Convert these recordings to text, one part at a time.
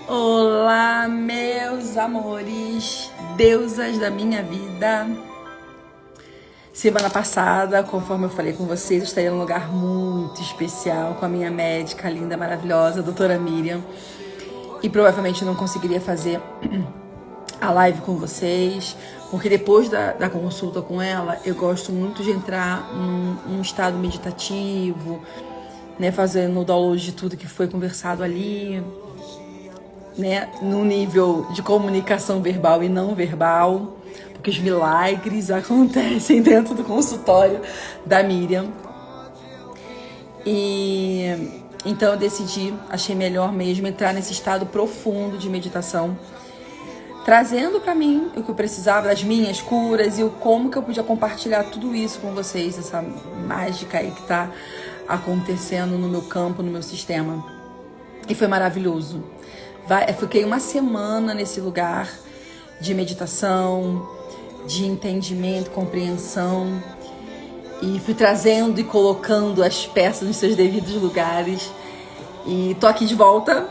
Olá, meus amores, deusas da minha vida. Semana passada, conforme eu falei com vocês, eu estaria num lugar muito especial com a minha médica linda, maravilhosa, a doutora Miriam. E provavelmente não conseguiria fazer a live com vocês, porque depois da consulta com ela, eu gosto muito de entrar num estado meditativo, né, fazendo o download de tudo que foi conversado ali, né, no nível de comunicação verbal e não verbal, porque os milagres acontecem dentro do consultório da Miriam. E então eu decidi, achei melhor mesmo entrar nesse estado profundo de meditação, trazendo para mim o que eu precisava, das minhas curas e o como que eu podia compartilhar tudo isso com vocês, essa mágica aí que tá acontecendo no meu campo, no meu sistema. E foi maravilhoso. Eu fiquei uma semana nesse lugar de meditação, de entendimento, compreensão, e fui trazendo e colocando as peças nos seus devidos lugares. E tô aqui de volta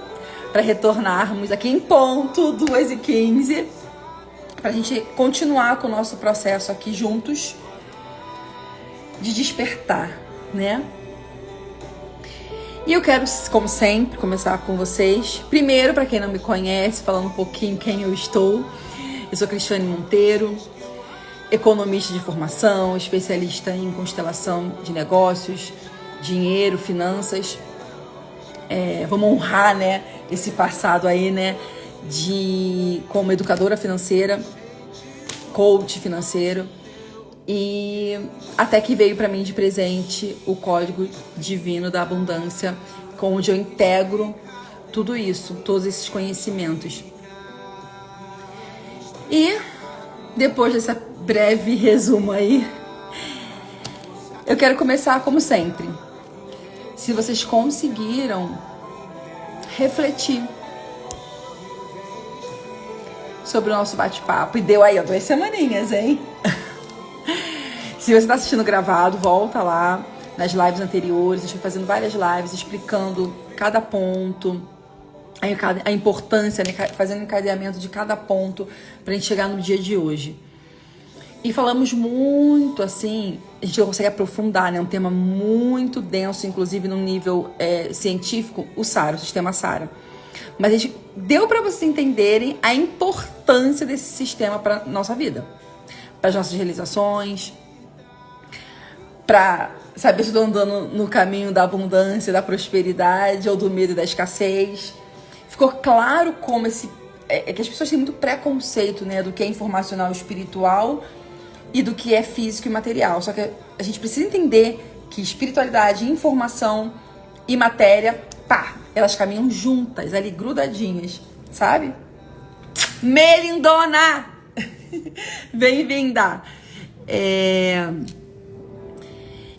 para retornarmos aqui em ponto, 2h15, pra gente continuar com o nosso processo aqui juntos de despertar, né? E eu quero, como sempre, começar com vocês. Primeiro, para quem não me conhece, falando um pouquinho quem eu estou. Eu sou Cristiane Monteiro, economista de formação, especialista em constelação de negócios, dinheiro, finanças. Vamos honrar, né, esse passado aí, né, como educadora financeira, coach financeiro. E até que veio para mim de presente o Código Divino da Abundância, onde eu integro tudo isso, todos esses conhecimentos. E depois dessa breve resumo aí, eu quero começar como sempre. Se vocês conseguiram refletir sobre o nosso bate-papo, e deu aí, 2 semaninhas, hein? Se você está assistindo gravado, volta lá nas lives anteriores. A gente foi fazendo várias lives explicando cada ponto, a importância, né, fazendo encadeamento de cada ponto para a gente chegar no dia de hoje. E falamos muito, assim, a gente não consegue aprofundar, né? Um tema muito denso, inclusive num nível científico, o SARA, o sistema SARA. Mas a gente deu para vocês entenderem a importância desse sistema para nossa vida, para as nossas realizações, para saber se estou andando no caminho da abundância, da prosperidade ou do medo e da escassez. Ficou claro como que as pessoas têm muito preconceito, né, do que é informacional e espiritual e do que é físico e material. Só que a gente precisa entender que espiritualidade, informação e matéria, elas caminham juntas, ali grudadinhas, sabe? Melindona! Bem-vinda!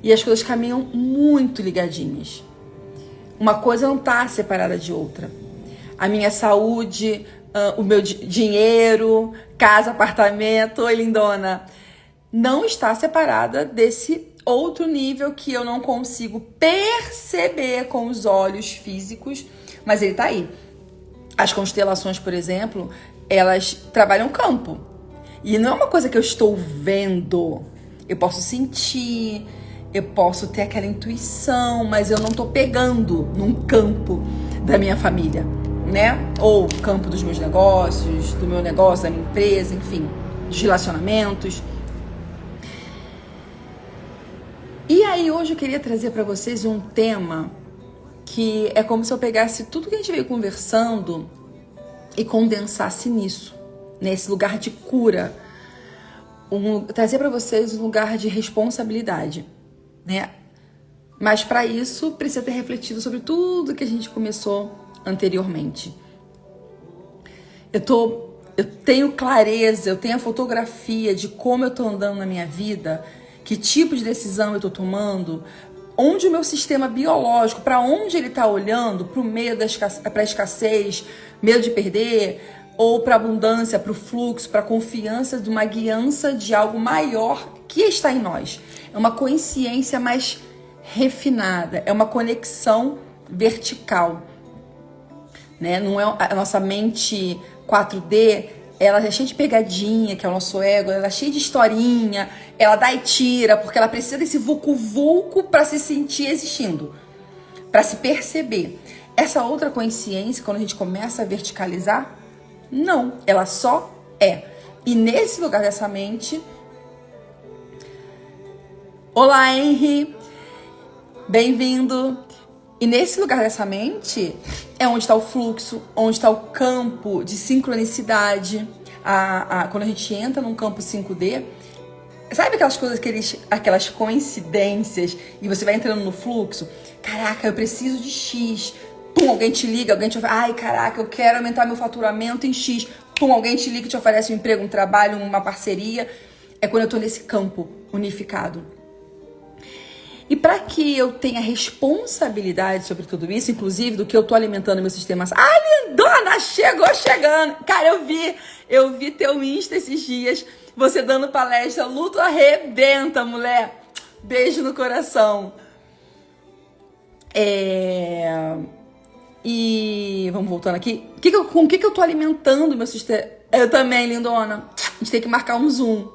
E as coisas caminham muito ligadinhas. Uma coisa não está separada de outra. A minha saúde, o meu dinheiro, casa, apartamento, oi lindona, não está separada desse outro nível que eu não consigo perceber com os olhos físicos, mas ele está aí. As constelações, por exemplo, elas trabalham campo. E não é uma coisa que eu estou vendo. Eu posso sentir, eu posso ter aquela intuição, mas eu não tô pegando num campo da minha família, né? Ou campo dos meus negócios, do meu negócio, da minha empresa, enfim, dos relacionamentos. E aí hoje eu queria trazer para vocês um tema que é como se eu pegasse tudo que a gente veio conversando e condensasse nisso, nesse lugar de cura, trazer para vocês um lugar de responsabilidade, né? Mas para isso precisa ter refletido sobre tudo que a gente começou anteriormente. Eu tenho clareza, eu tenho a fotografia de como eu tô andando na minha vida, que tipo de decisão eu tô tomando, onde o meu sistema biológico, para onde ele tá olhando, pro meio para a escassez, medo de perder, ou para abundância, para o fluxo, para a confiança de uma guiança de algo maior que está em nós. É uma consciência mais refinada, é uma conexão vertical. né? Não é a nossa mente 4D, ela é cheia de pegadinha, que é o nosso ego, ela é cheia de historinha, ela dá e tira, porque ela precisa desse vulco-vulco para se sentir existindo, para se perceber. Essa outra consciência, quando a gente começa a verticalizar, não, ela só é. E nesse lugar dessa mente... Olá, Henry! Bem-vindo! E nesse lugar dessa mente é onde está o fluxo, onde está o campo de sincronicidade. Quando a gente entra num campo 5D, sabe aquelas coisas, aquelas coincidências, e você vai entrando no fluxo? Caraca, eu preciso de X. Pum, alguém te liga, alguém te oferece. Ai, caraca, eu quero aumentar meu faturamento em X. Pum, alguém te liga e te oferece um emprego, um trabalho, uma parceria. É quando eu tô nesse campo unificado. E para que eu tenha responsabilidade sobre tudo isso, inclusive do que eu tô alimentando meu sistema... Ah, lindona, chegando! Cara, eu vi teu Insta esses dias, você dando palestra, luto arrebenta, mulher! Beijo no coração. E vamos voltando aqui. Com o que eu tô alimentando meu sistema? Eu também, lindona. A gente tem que marcar um Zoom.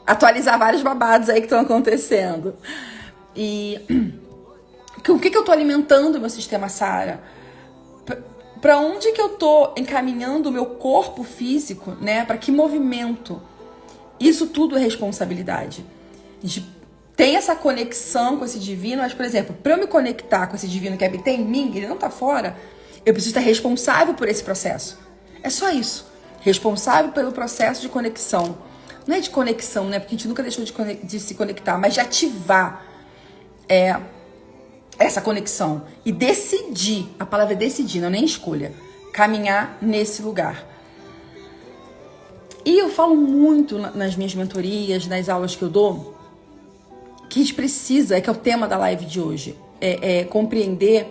Atualizar vários babados aí que estão acontecendo. E com o que eu tô alimentando o meu sistema, Sara? Pra onde que eu tô encaminhando o meu corpo físico, né? Pra que movimento? Isso tudo é responsabilidade. A gente tem essa conexão com esse divino, mas, por exemplo, pra eu me conectar com esse divino que habita em mim, ele não tá fora, eu preciso estar responsável por esse processo. É só isso. Responsável pelo processo de conexão. Não é de conexão, né? Porque a gente nunca deixou de se conectar, mas de ativar essa conexão e decidir, a palavra é decidir, não é nem escolha, caminhar nesse lugar. E eu falo muito nas minhas mentorias, nas aulas que eu dou, que a gente precisa, que é o tema da live de hoje, compreender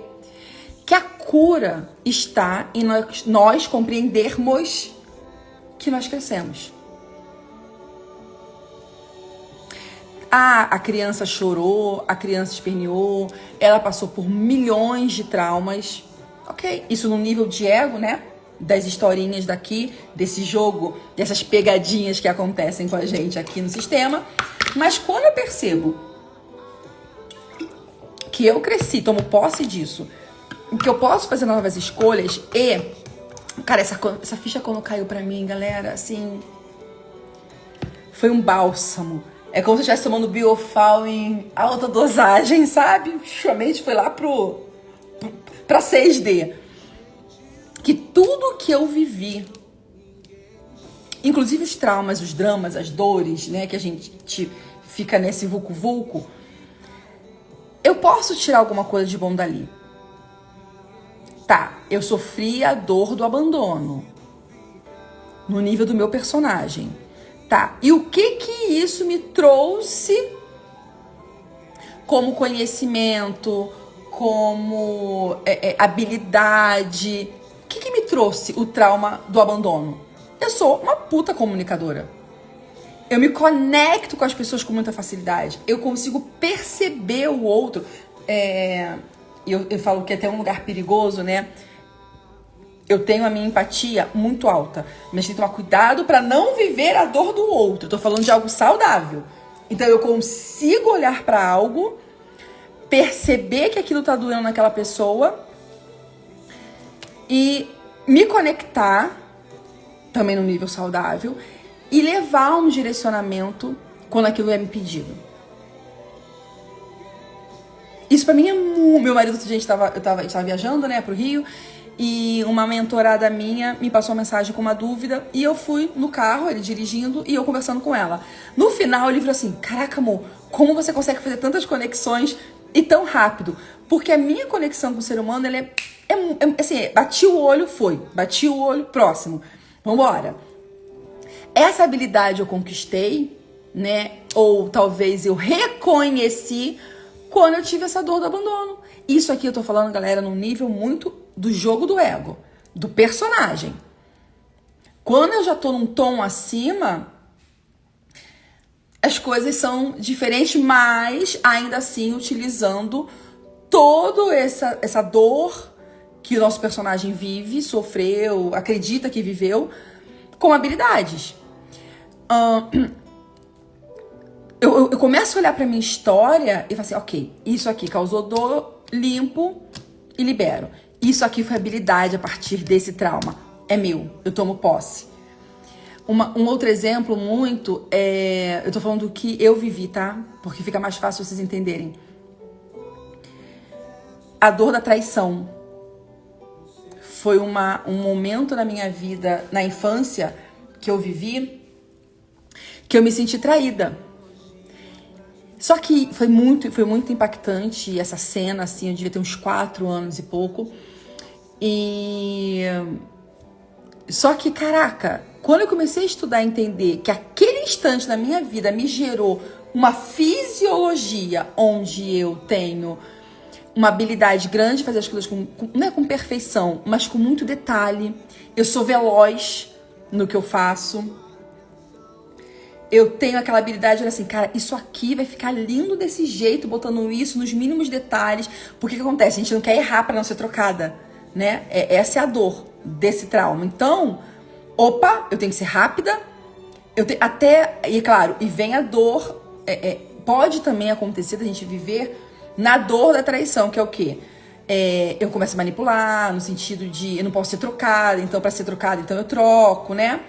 que a cura está em nós compreendermos que nós crescemos. A criança chorou, a criança esperneou, ela passou por milhões de traumas. Ok, isso no nível de ego, né? Das historinhas daqui, desse jogo, dessas pegadinhas que acontecem com a gente aqui no sistema. Mas quando eu percebo que eu cresci, tomo posse disso, que eu posso fazer novas escolhas e... Cara, essa ficha quando caiu pra mim, galera, assim... Foi um bálsamo. É como se eu estivesse tomando Biofal em alta dosagem, sabe? A mente foi lá pra 6D. Que tudo que eu vivi, inclusive os traumas, os dramas, as dores, né? Que a gente fica nesse vulco-vulco, eu posso tirar alguma coisa de bom dali. Tá, eu sofri a dor do abandono no nível do meu personagem. Tá, e o que isso me trouxe como conhecimento, como habilidade? O que me trouxe o trauma do abandono? Eu sou uma puta comunicadora. Eu me conecto com as pessoas com muita facilidade. Eu consigo perceber o outro. Eu falo que é até um lugar perigoso, né? Eu tenho a minha empatia muito alta, mas tem que tomar cuidado para não viver a dor do outro. Eu tô falando de algo saudável. Então eu consigo olhar para algo, perceber que aquilo tá doendo naquela pessoa e me conectar, também no nível saudável, e levar um direcionamento quando aquilo é me pedido. Isso pra mim é muito... Meu marido, a gente tava viajando, né, pro Rio, e uma mentorada minha me passou uma mensagem com uma dúvida, e eu fui no carro, ele dirigindo, e eu conversando com ela. No final, ele falou assim, caraca, amor, como você consegue fazer tantas conexões e tão rápido? Porque a minha conexão com o ser humano, ela assim, bati o olho, próximo, vambora. Essa habilidade eu conquistei, né, ou talvez eu reconheci quando eu tive essa dor do abandono. Isso aqui eu tô falando, galera, num nível muito do jogo do ego, do personagem. Quando eu já tô num tom acima, as coisas são diferentes, mas ainda assim utilizando toda essa dor que o nosso personagem vive, sofreu, acredita que viveu, com habilidades. Eu começo a olhar pra minha história e falo assim, ok, isso aqui causou dor, limpo e libero. Isso aqui foi habilidade a partir desse trauma. É meu, eu tomo posse. Um outro exemplo muito é... Eu tô falando do que eu vivi, tá? Porque fica mais fácil vocês entenderem. A dor da traição. Foi um momento na minha vida, na infância, que eu vivi, que eu me senti traída. Só que foi muito impactante essa cena, assim, eu devia ter uns 4 anos e pouco. Só que, caraca, quando eu comecei a estudar e entender que aquele instante na minha vida me gerou uma fisiologia onde eu tenho uma habilidade grande de fazer as coisas não é com perfeição, mas com muito detalhe. Eu sou veloz no que eu faço. Eu tenho aquela habilidade de olhar assim, cara, isso aqui vai ficar lindo desse jeito, botando isso nos mínimos detalhes. Porque o que acontece? A gente não quer errar para não ser trocada, né? Essa é a dor desse trauma. Então, opa, eu tenho que ser rápida. E claro, e vem a dor. Pode também acontecer da gente viver na dor da traição, que é o quê? Eu começo a manipular, no sentido de eu não posso ser trocada, então para ser trocada, então eu troco, né?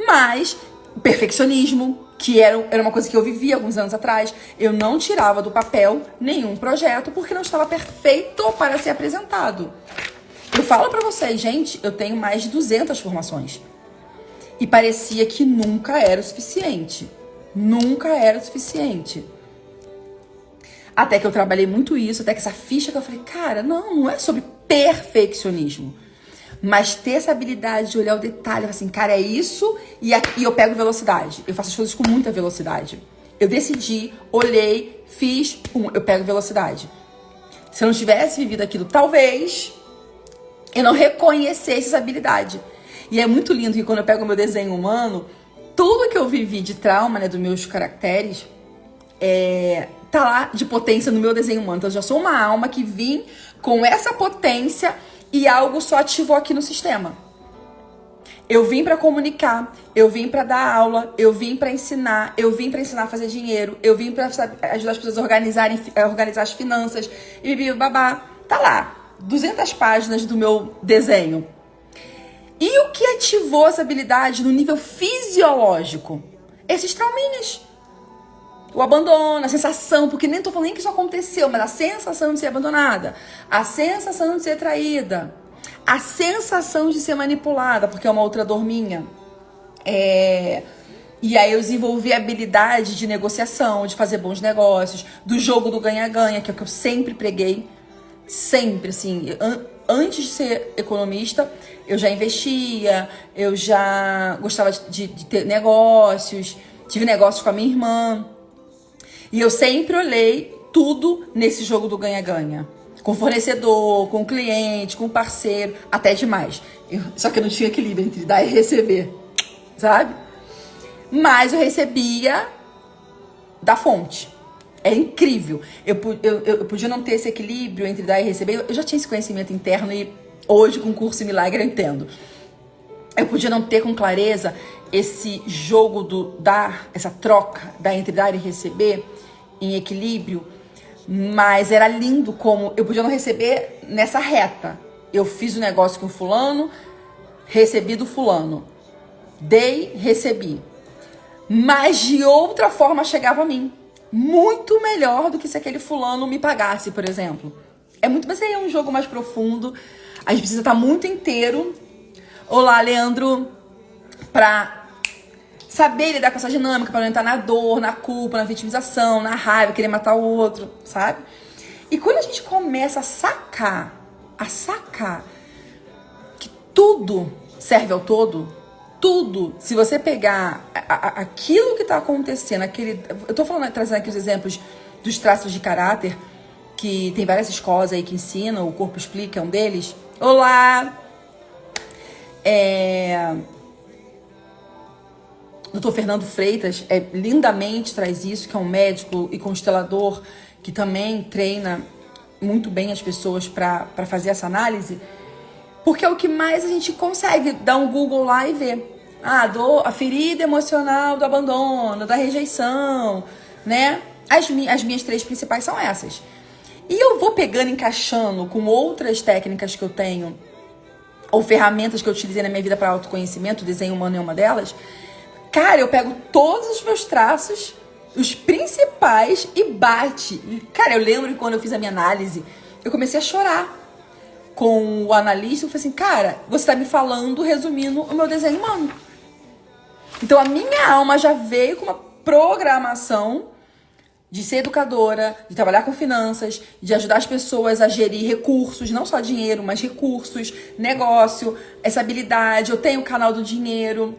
Mas o perfeccionismo, que era uma coisa que eu vivia alguns anos atrás, eu não tirava do papel nenhum projeto porque não estava perfeito para ser apresentado. Eu falo pra vocês, gente, eu tenho mais de 200 formações. E parecia que nunca era o suficiente. Nunca era o suficiente. Até que eu trabalhei muito isso, até que essa ficha que eu falei, cara, não é sobre perfeccionismo. Mas ter essa habilidade de olhar o detalhe, assim, cara, é isso e eu pego velocidade. Eu faço as coisas com muita velocidade. Eu decidi, olhei, fiz, eu pego velocidade. Se eu não tivesse vivido aquilo, talvez eu não reconhecesse essa habilidade. E é muito lindo que quando eu pego o meu desenho humano, tudo que eu vivi de trauma, né, dos meus caracteres, tá lá de potência no meu desenho humano. Então eu já sou uma alma que vim com essa potência e algo só ativou aqui no sistema. Eu vim para comunicar, eu vim para dar aula, eu vim para ensinar a fazer dinheiro, eu vim para ajudar as pessoas a organizar as finanças e babá. Tá lá, 200 páginas do meu desenho. E o que ativou essa habilidade no nível fisiológico? Esses trauminhas. O abandono, a sensação, porque nem tô falando nem que isso aconteceu, mas a sensação de ser abandonada, a sensação de ser traída, a sensação de ser manipulada, porque é uma outra dor minha. E aí eu desenvolvi a habilidade de negociação, de fazer bons negócios, do jogo do ganha-ganha, que é o que eu sempre preguei. Sempre, assim, antes de ser economista, eu já investia, eu já gostava de ter negócios, tive negócios com a minha irmã. E eu sempre olhei tudo nesse jogo do ganha-ganha. Com fornecedor, com cliente, com parceiro, até demais. Só que eu não tinha equilíbrio entre dar e receber, sabe? Mas eu recebia da fonte. É incrível. Eu podia não ter esse equilíbrio entre dar e receber. Eu já tinha esse conhecimento interno e hoje, com o curso em Milagre, eu entendo. Eu podia não ter com clareza esse jogo do dar, essa troca entre dar e receber em equilíbrio, mas era lindo como eu podia não receber nessa reta. Eu fiz o negócio com o fulano, recebi do fulano. Dei, recebi. Mas de outra forma chegava a mim. Muito melhor do que se aquele fulano me pagasse, por exemplo. Mas aí é um jogo mais profundo. A gente precisa estar muito inteiro. Olá, Leandro. Pra saber lidar com essa dinâmica, pra não entrar na dor, na culpa, na vitimização, na raiva, querer matar o outro, sabe? E quando a gente começa a sacar que tudo serve ao todo, tudo, se você pegar aquilo que tá acontecendo, eu tô trazendo aqui os exemplos dos traços de caráter, que tem várias escolas aí que ensinam, o Corpo Explica é um deles. Olá! Dr. Fernando Freitas lindamente traz isso, que é um médico e constelador que também treina muito bem as pessoas para fazer essa análise, porque é o que mais a gente consegue dar um Google lá e ver. A ferida emocional do abandono, da rejeição, né? As minhas 3 principais são essas. E eu vou pegando, encaixando com outras técnicas que eu tenho, ou ferramentas que eu utilizei na minha vida para autoconhecimento, o desenho humano é uma delas. Cara, eu pego todos os meus traços, os principais, e bate. Cara, eu lembro que quando eu fiz a minha análise, eu comecei a chorar com o analista. Eu falei assim, cara, você tá me falando, resumindo o meu desenho humano. Então a minha alma já veio com uma programação de ser educadora, de trabalhar com finanças, de ajudar as pessoas a gerir recursos, não só dinheiro, mas recursos, negócio, essa habilidade. Eu tenho o canal do dinheiro,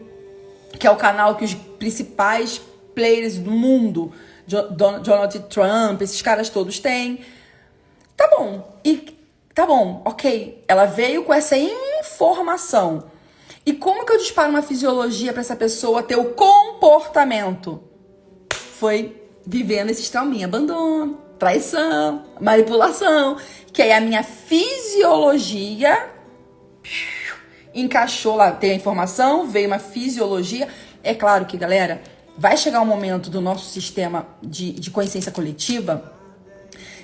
que é o canal que os principais players do mundo, Donald Trump, esses caras todos têm. Tá bom, ok. Ela veio com essa informação. E como que eu disparo uma fisiologia para essa pessoa ter o comportamento? Foi vivendo esses trauminhas, abandono, traição, manipulação, que aí a minha fisiologia encaixou lá, tem a informação, veio uma fisiologia. É claro que, galera, vai chegar um momento do nosso sistema de consciência coletiva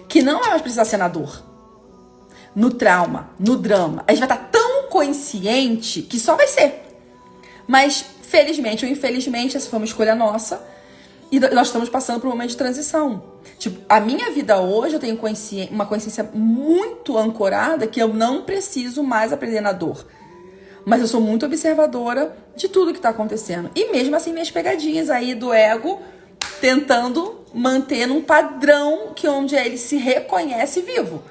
que não vai mais precisar ser na dor, no trauma, no drama. A gente vai estar tão consciente que só vai ser. Mas, felizmente ou infelizmente, essa foi uma escolha nossa. E nós estamos passando por um momento de transição. Tipo, a minha vida hoje, eu tenho uma consciência muito ancorada que eu não preciso mais aprender na dor. Mas eu sou muito observadora de tudo que está acontecendo. E mesmo assim, minhas pegadinhas aí do ego, tentando manter num padrão onde ele se reconhece vivo.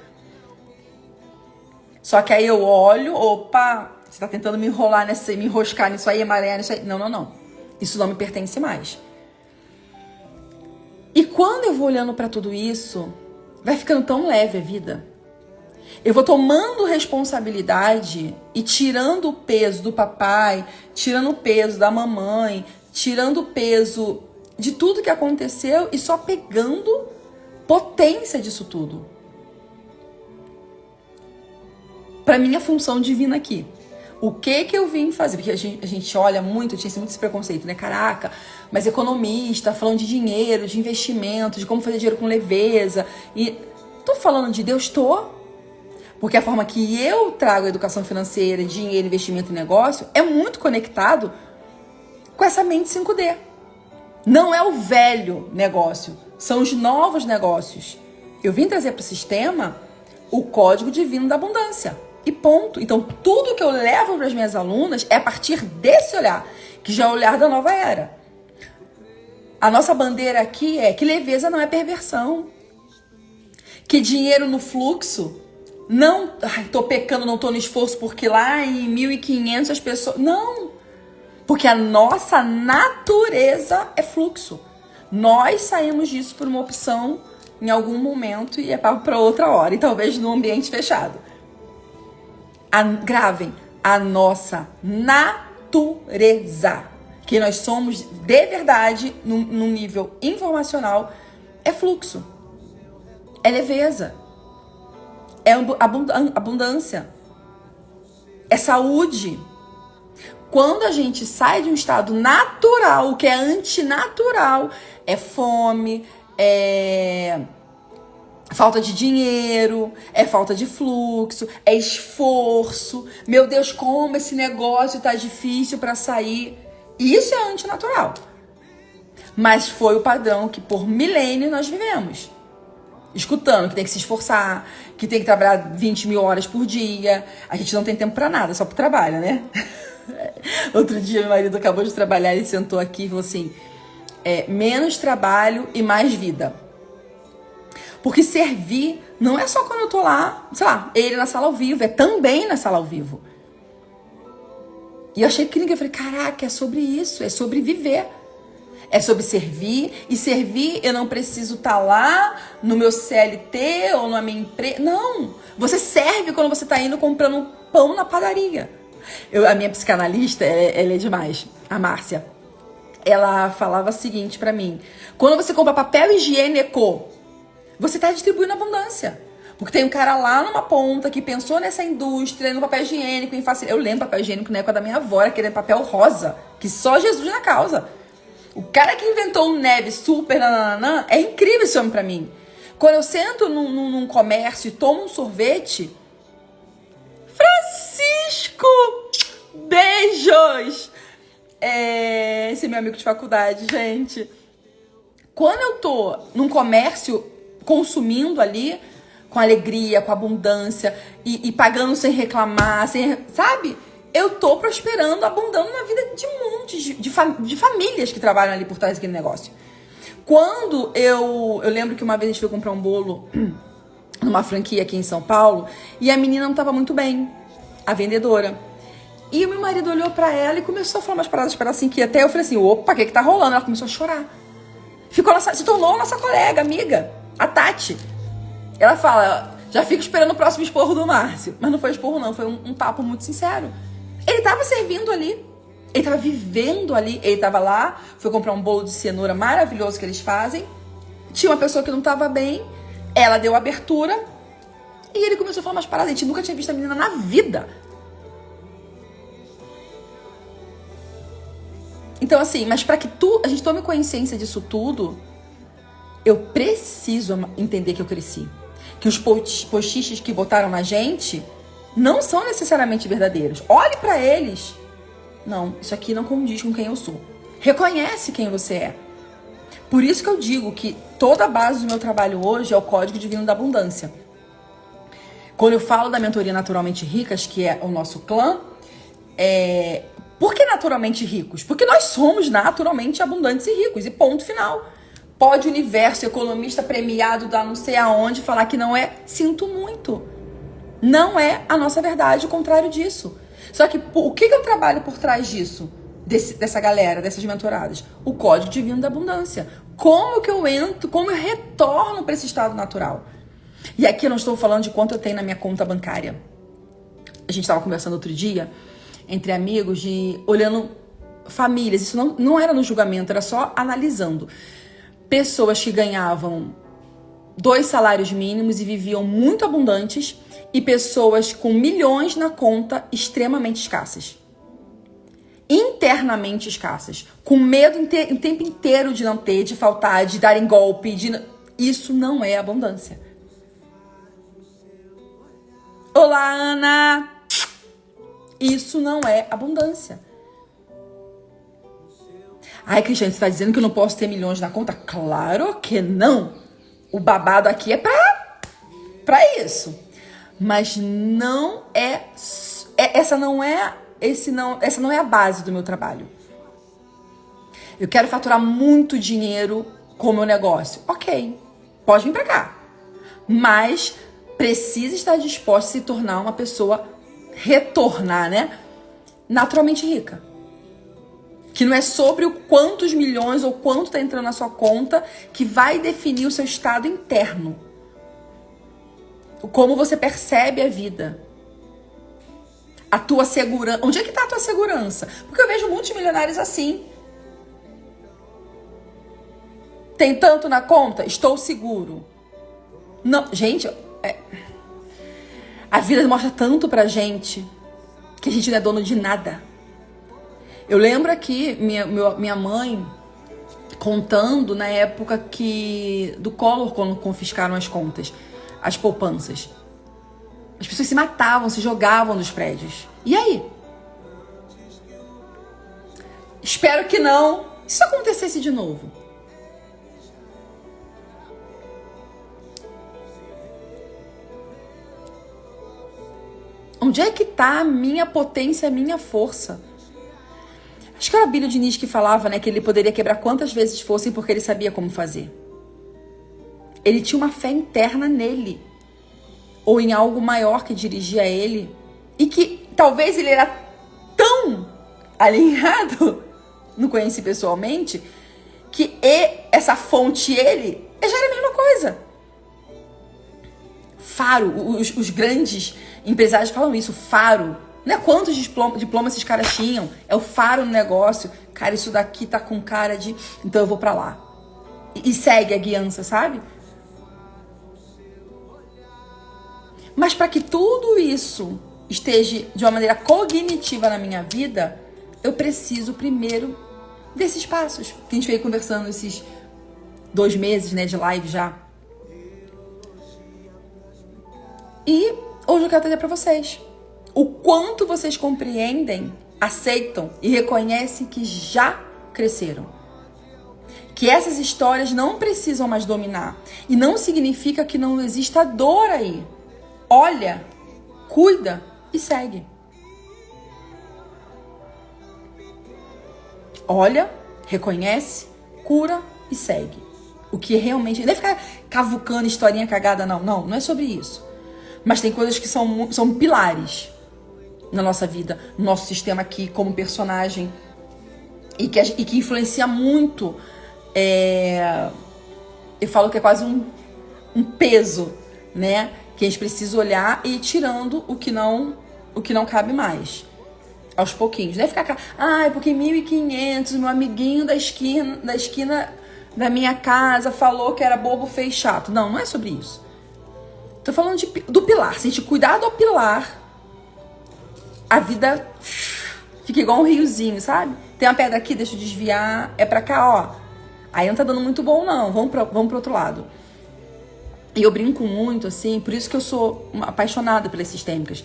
Só que aí eu olho, opa, você tá tentando me enrolar me enroscar nisso aí, emaranhar nisso aí. Não. Isso não me pertence mais. E quando eu vou olhando pra tudo isso, vai ficando tão leve a vida. Eu vou tomando responsabilidade e tirando o peso do papai, tirando o peso da mamãe, tirando o peso de tudo que aconteceu e só pegando potência disso tudo. Pra minha função divina aqui. O que eu vim fazer? Porque a gente olha muito, tinha muito esse preconceito, né? Caraca, mas economista, falando de dinheiro, de investimento, de como fazer dinheiro com leveza. E tô falando de Deus, tô. Porque a forma que eu trago a educação financeira, dinheiro, investimento e negócio é muito conectado com essa mente 5D. Não é o velho negócio, são os novos negócios. Eu vim trazer para o sistema o código divino da abundância. E ponto. Então, tudo que eu levo para as minhas alunas é a partir desse olhar, que já é o olhar da nova era. A nossa bandeira aqui é que leveza não é perversão. Que dinheiro no fluxo não... Ai, tô pecando, não tô no esforço, porque lá em 1500 as pessoas... Não! Porque a nossa natureza é fluxo. Nós saímos disso por uma opção em algum momento e é para outra hora. E talvez num ambiente fechado. Gravem, a nossa natureza, que nós somos de verdade, num nível informacional, é fluxo, é leveza, é abundância, é saúde. Quando a gente sai de um estado natural, o que é antinatural, é fome, é falta de dinheiro, é falta de fluxo, é esforço. Meu Deus, como esse negócio tá difícil para sair. Isso é antinatural. Mas foi o padrão que por milênio nós vivemos. Escutando que tem que se esforçar, que tem que trabalhar 20 mil horas por dia. A gente não tem tempo para nada, só pro trabalho, né? Outro dia meu marido acabou de trabalhar, ele sentou aqui e falou assim, menos trabalho e mais vida. Porque servir não é só quando eu tô lá, sei lá, ele na sala ao vivo, é também na sala ao vivo. E eu achei que ninguém, eu falei, caraca, é sobre isso, é sobre viver. É sobre servir, e servir eu não preciso estar lá no meu CLT ou na minha empresa. Não, você serve quando você tá indo comprando pão na padaria. A minha psicanalista, ela é demais, a Márcia. Ela falava o seguinte pra mim, quando você compra papel higiênico, você está distribuindo abundância. Porque tem um cara lá numa ponta que pensou nessa indústria, no papel higiênico, em facilidade. Eu lembro papel higiênico na época da minha avó, aquele papel rosa, que só Jesus na causa. O cara que inventou um neve super nananã, é incrível esse homem pra mim. Quando eu sento num comércio e tomo um sorvete, Francisco, beijos! Esse é meu amigo de faculdade, gente. Quando eu tô num comércio consumindo ali, com alegria, com abundância, e pagando sem reclamar, sabe? Eu tô prosperando, abundando na vida de um monte de famílias que trabalham ali por trás daquele negócio. Quando eu lembro que uma vez a gente foi comprar um bolo numa franquia aqui em São Paulo, e a menina não tava muito bem, a vendedora. E o meu marido olhou pra ela e começou a falar umas paradas pra ela assim, que até eu falei assim, opa, o que tá rolando? Ela começou a chorar. Se tornou nossa colega, amiga, a Tati. Ela fala, já fico esperando o próximo esporro do Márcio. Mas não foi esporro não, foi um papo muito sincero. Ele tava servindo ali, ele tava vivendo ali, ele tava lá, foi comprar um bolo de cenoura maravilhoso que eles fazem. Tinha uma pessoa que não tava bem, ela deu abertura e ele começou a falar umas paradas. A gente nunca tinha visto a menina na vida. Então assim, mas para que a gente tome consciência disso tudo, eu preciso entender que eu cresci. Que os postiches que botaram na gente não são necessariamente verdadeiros. Olhe pra eles. Não, isso aqui não condiz com quem eu sou. Reconhece quem você é. Por isso que eu digo que toda a base do meu trabalho hoje é o Código Divino da Abundância. Quando eu falo da mentoria Naturalmente Ricas, que é o nosso clã, por que naturalmente ricos? Porque nós somos naturalmente abundantes e ricos, e ponto final. Pode o universo, economista premiado da não sei aonde, falar que não é? Sinto muito. Não é a nossa verdade, o contrário disso. Só que o que eu trabalho por trás disso? Dessa galera, dessas mentoradas? O Código Divino da Abundância. Como que eu entro, como eu retorno para esse estado natural? E aqui eu não estou falando de quanto eu tenho na minha conta bancária. A gente estava conversando outro dia, entre amigos, olhando famílias. Isso não era no julgamento, era só analisando. Pessoas que ganhavam 2 salários mínimos e viviam muito abundantes, e pessoas com milhões na conta extremamente escassas. Internamente escassas. Com medo o tempo inteiro de não ter, de faltar, de darem golpe. Isso não é abundância. Olá, Ana! Isso não é abundância. Ai, Cristiane, você tá dizendo que eu não posso ter milhões na conta? Claro que não. O babado aqui é pra isso. Mas não essa não é a base do meu trabalho. Eu quero faturar muito dinheiro com o meu negócio. Ok, pode vir pra cá. Mas precisa estar disposta a se tornar uma pessoa, retornar, né? Naturalmente rica. Que não é sobre o quantos milhões ou quanto tá entrando na sua conta que vai definir o seu estado interno. Como você percebe a vida. A tua segurança. Onde é que tá a tua segurança? Porque eu vejo muitos milionários assim. Tem tanto na conta? Estou seguro. Não, gente, a vida mostra tanto pra gente que a gente não é dono de nada. Eu lembro aqui minha mãe contando na época do Collor, quando confiscaram as contas, as poupanças. As pessoas se matavam, se jogavam dos prédios. E aí? Espero que não. E se acontecesse de novo? Onde é que tá a minha potência, a minha força? Acho que era Abílio Diniz que falava, né, que ele poderia quebrar quantas vezes fossem porque ele sabia como fazer. Ele tinha uma fé interna nele. Ou em algo maior que dirigia ele. E que talvez ele era tão alinhado, não conheci pessoalmente, que essa fonte ele já era a mesma coisa. Faro, os grandes empresários falam isso, faro. Não é quantos diplomas esses caras tinham, é o faro no negócio. Cara, isso daqui tá com cara de... Então eu vou pra lá. E segue a guiança, sabe? Mas para que tudo isso esteja de uma maneira cognitiva na minha vida, eu preciso primeiro desses passos que a gente veio conversando esses 2 meses, né, de live já. E hoje eu quero trazer para vocês o quanto vocês compreendem, aceitam e reconhecem que já cresceram. Que essas histórias não precisam mais dominar. E não significa que não exista dor aí. Olha, cuida e segue. Olha, reconhece, cura e segue. O que realmente... Não é ficar cavucando historinha cagada, não. Não é sobre isso. Mas tem coisas que são pilares na nossa vida, no nosso sistema aqui, como personagem. E que influencia muito. Eu falo que é quase um peso, né? Que a gente precisa olhar e ir tirando o que não cabe mais. Aos pouquinhos. Não é ficar... porque 1.500, meu amiguinho da esquina da minha casa falou que era bobo, feio e chato. Não é sobre isso. Tô falando do pilar. Se a gente cuidar do pilar, a vida fica igual um riozinho, sabe? Tem uma pedra aqui, deixa eu desviar. É pra cá, ó. Aí não tá dando muito bom, não. Vamos pro outro lado. E eu brinco muito, assim, por isso que eu sou apaixonada pelas sistêmicas.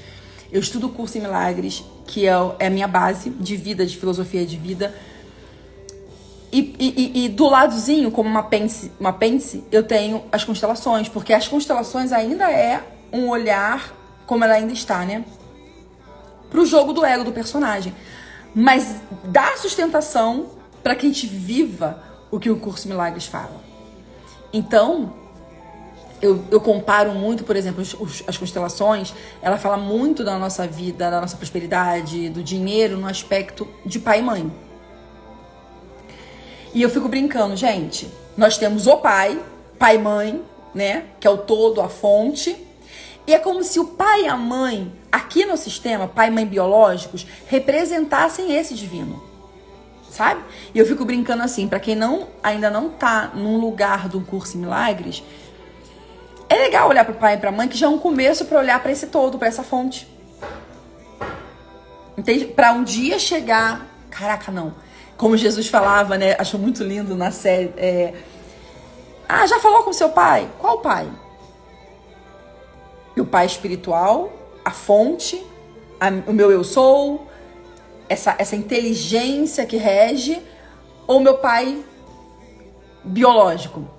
Eu estudo o curso em Milagres, que é a minha base de vida, de filosofia de vida. E do ladozinho, como uma apêndice, eu tenho as constelações, porque as constelações ainda é um olhar, como ela ainda está, né? Pro jogo do ego do personagem. Mas dá sustentação para que a gente viva o que o curso Milagres fala. Então, eu comparo muito, por exemplo, as constelações, ela fala muito da nossa vida, da nossa prosperidade, do dinheiro, no aspecto de pai e mãe. E eu fico brincando, gente, nós temos o pai e mãe, né, que é o todo, a fonte, e é como se o pai e a mãe, aqui no sistema, pai e mãe biológicos, representassem esse divino, sabe? E eu fico brincando assim, pra quem ainda não tá num lugar do curso em Milagres, é legal olhar pro pai e pra mãe, que já é um começo pra olhar pra esse todo, pra essa fonte. Entende? Pra um dia chegar... Caraca, não. Como Jesus falava, né? Acho muito lindo na série. Já falou com seu pai? Qual pai? O pai espiritual, a fonte, o meu eu sou, essa inteligência que rege, ou meu pai biológico?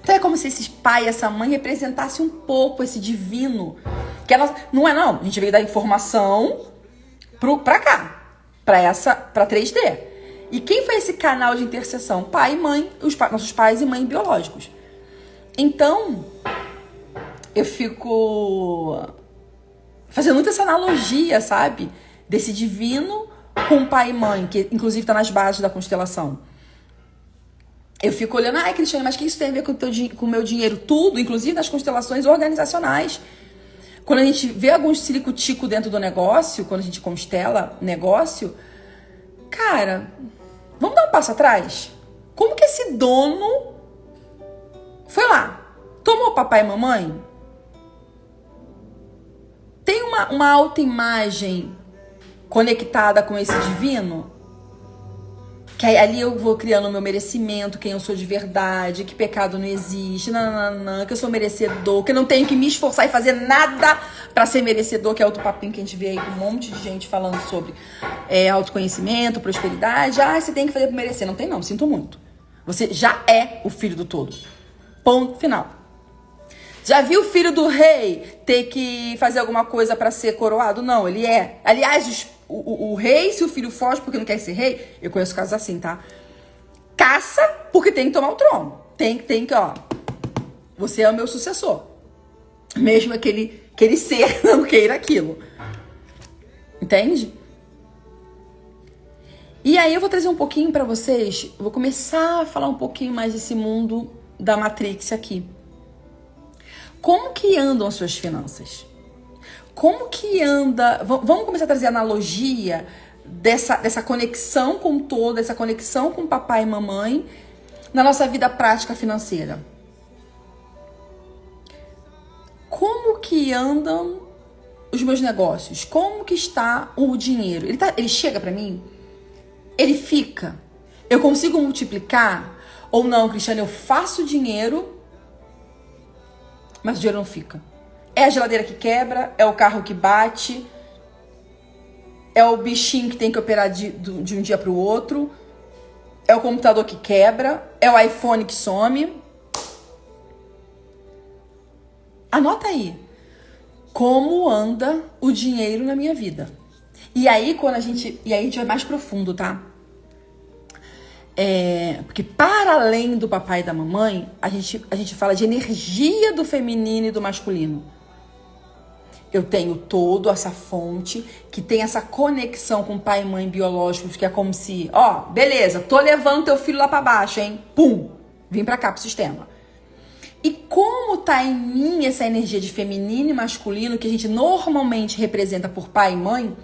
Então é como se esse pai e essa mãe representassem um pouco esse divino. Que ela, não. A gente veio da informação pra cá, pra 3D. E quem foi esse canal de interseção? Pai e mãe, nossos pais e mãe biológicos. Então, eu fico fazendo muito essa analogia, sabe? Desse divino com pai e mãe, que inclusive tá nas bases da constelação. Eu fico olhando, Cristiane, mas o que isso tem a ver com o meu dinheiro? Tudo, inclusive nas constelações organizacionais. Quando a gente vê alguns ciricutico dentro do negócio, quando a gente constela negócio, cara, vamos dar um passo atrás? Como que esse dono foi lá, tomou papai e mamãe? Tem uma autoimagem conectada com esse divino? Que aí, ali eu vou criando o meu merecimento, quem eu sou de verdade, que pecado não existe, que eu sou merecedor, que eu não tenho que me esforçar e fazer nada pra ser merecedor, que é outro papinho que a gente vê aí com um monte de gente falando sobre autoconhecimento, prosperidade. Você tem que fazer pra merecer. Não tem não, sinto muito. Você já é o filho do todo. Ponto final. Já viu o filho do rei ter que fazer alguma coisa pra ser coroado? Não, ele é. Aliás, o rei, se o filho foge porque não quer ser rei, eu conheço casos assim, tá? Caça porque tem que tomar o trono. Tem que, ó, você é o meu sucessor. Mesmo aquele ser não queira aquilo. Entende? E aí eu vou trazer um pouquinho pra vocês, vou começar a falar um pouquinho mais desse mundo da Matrix aqui. Como que andam as suas finanças? Como que anda... Vamos começar a trazer analogia dessa conexão com o todo, dessa conexão com papai e mamãe na nossa vida prática financeira. como que andam os meus negócios? Como que está o dinheiro? Ele chega pra mim? Ele fica? Eu consigo multiplicar? Ou não, Cristiane, eu faço dinheiro, mas o dinheiro não fica. É a geladeira que quebra, é o carro que bate, é o bichinho que tem que operar de um dia para o outro, é o computador que quebra, é o iPhone que some. Anota aí. Como anda o dinheiro na minha vida? E aí, a gente vai mais profundo, tá? Porque para além do papai e da mamãe, a gente fala de energia do feminino e do masculino. Eu tenho toda essa fonte que tem essa conexão com pai e mãe biológicos, que é como se, beleza, tô levando teu filho lá pra baixo, hein? Pum! Vim pra cá pro sistema. E como tá em mim essa energia de feminino e masculino, que a gente normalmente representa por pai e mãe,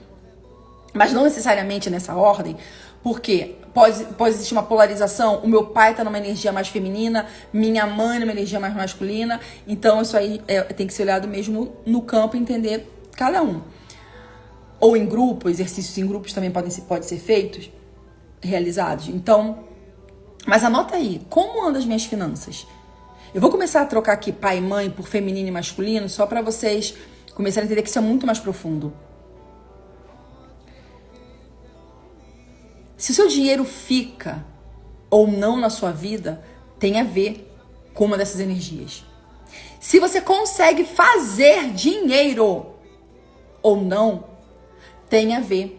mas não necessariamente nessa ordem, porque pode existir uma polarização, o meu pai tá numa energia mais feminina, minha mãe numa energia mais masculina, então isso aí tem que ser olhado mesmo no campo e entender cada um. Ou em grupo, exercícios em grupos também podem ser feitos, realizados. Então, mas anota aí, como andam as minhas finanças? Eu vou começar a trocar aqui pai e mãe por feminino e masculino, só para vocês começarem a entender que isso é muito mais profundo. Se o seu dinheiro fica ou não na sua vida, tem a ver com uma dessas energias. Se você consegue fazer dinheiro ou não, tem a ver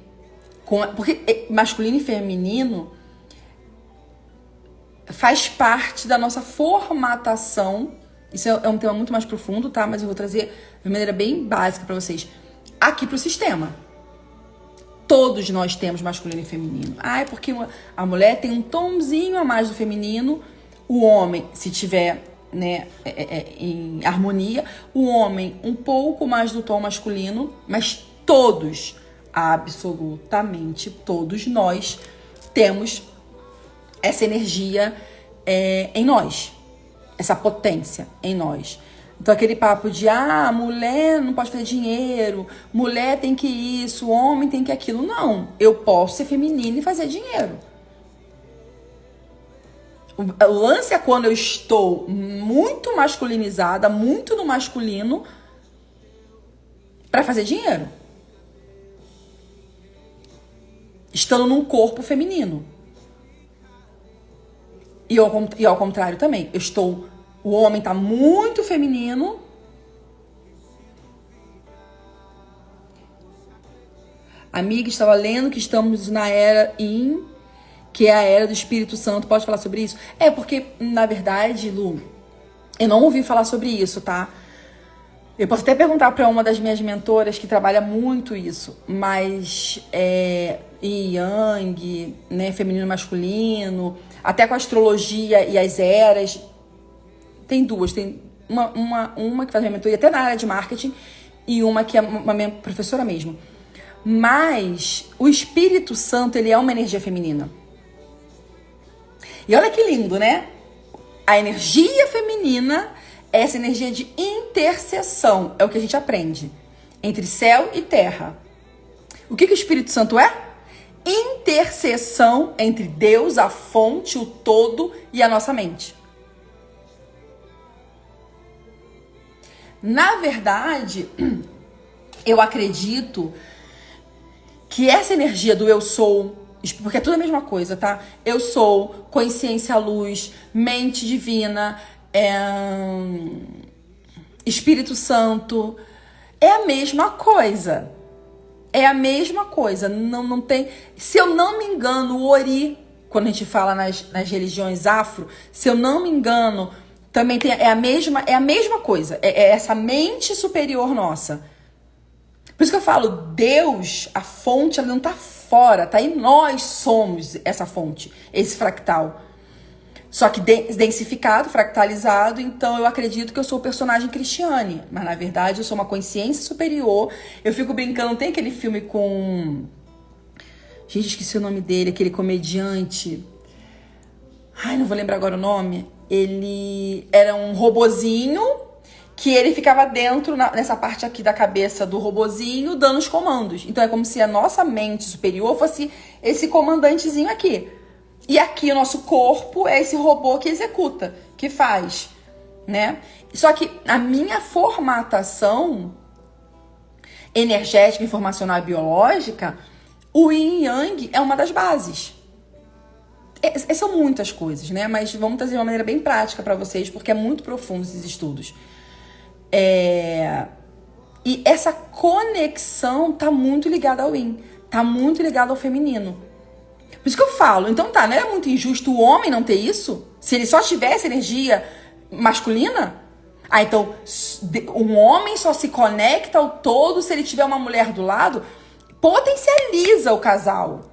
com... Porque masculino e feminino faz parte da nossa formatação. Isso é um tema muito mais profundo, tá? Mas eu vou trazer de maneira bem básica para vocês. Aqui pro sistema. Todos nós temos masculino e feminino. É porque a mulher tem um tomzinho a mais do feminino. O homem, se tiver, né, em harmonia, o homem um pouco mais do tom masculino, mas todos, absolutamente todos nós, temos essa energia em nós, essa potência em nós. Então aquele papo de mulher não pode fazer dinheiro, mulher tem que isso, homem tem que aquilo. Não, eu posso ser feminina e fazer dinheiro. O lance é quando eu estou muito masculinizada, muito no masculino, para fazer dinheiro. Estando num corpo feminino. E ao contrário também. O homem tá muito feminino. Amiga, estava lendo que estamos na era que é a era do Espírito Santo. Pode falar sobre isso? Porque, na verdade, Lu, eu não ouvi falar sobre isso, tá? Eu posso até perguntar para uma das minhas mentoras que trabalha muito isso, mas Yang, né, feminino e masculino, até com a astrologia e as eras. Tem duas, tem uma que faz minha mentoria até na área de marketing e uma que é uma minha professora mesmo. Mas o Espírito Santo, ele é uma energia feminina. E olha que lindo, né? A energia feminina é essa energia de intercessão, é o que a gente aprende, entre céu e terra. O que o Espírito Santo é? Intercessão entre Deus, a fonte, o todo e a nossa mente. Na verdade, eu acredito que essa energia do eu sou, porque é tudo a mesma coisa, tá? Eu sou, consciência, luz, mente divina, Espírito Santo, é a mesma coisa. É a mesma coisa. Não tem... Se eu não me engano, o Ori, quando a gente fala nas religiões afro, se eu não me engano, também é a mesma coisa. É essa mente superior nossa. Por isso que eu falo, Deus, a fonte, ela não tá fora, tá? E nós somos essa fonte, esse fractal. Só que densificado, fractalizado, então eu acredito que eu sou o personagem Cristiane. Mas na verdade eu sou uma consciência superior. Eu fico brincando, tem aquele filme com... Gente, esqueci o nome dele, aquele comediante. Ai, não vou lembrar agora o nome. Ele era um robozinho que ele ficava dentro, nessa parte aqui da cabeça do robozinho, dando os comandos. Então é como se a nossa mente superior fosse esse comandantezinho aqui. E aqui o nosso corpo é esse robô que executa, que faz, né? Só que a minha formatação energética, informacional e biológica, o Yin e Yang é uma das bases. São muitas coisas, né? Mas vamos trazer de uma maneira bem prática para vocês, porque é muito profundo esses estudos. E essa conexão tá muito ligada ao Yin, tá muito ligada ao feminino. Por isso que eu falo, então tá, não é muito injusto o homem não ter isso? Se ele só tivesse energia masculina? Ah, então um homem só se conecta ao todo se ele tiver uma mulher do lado? Potencializa o casal.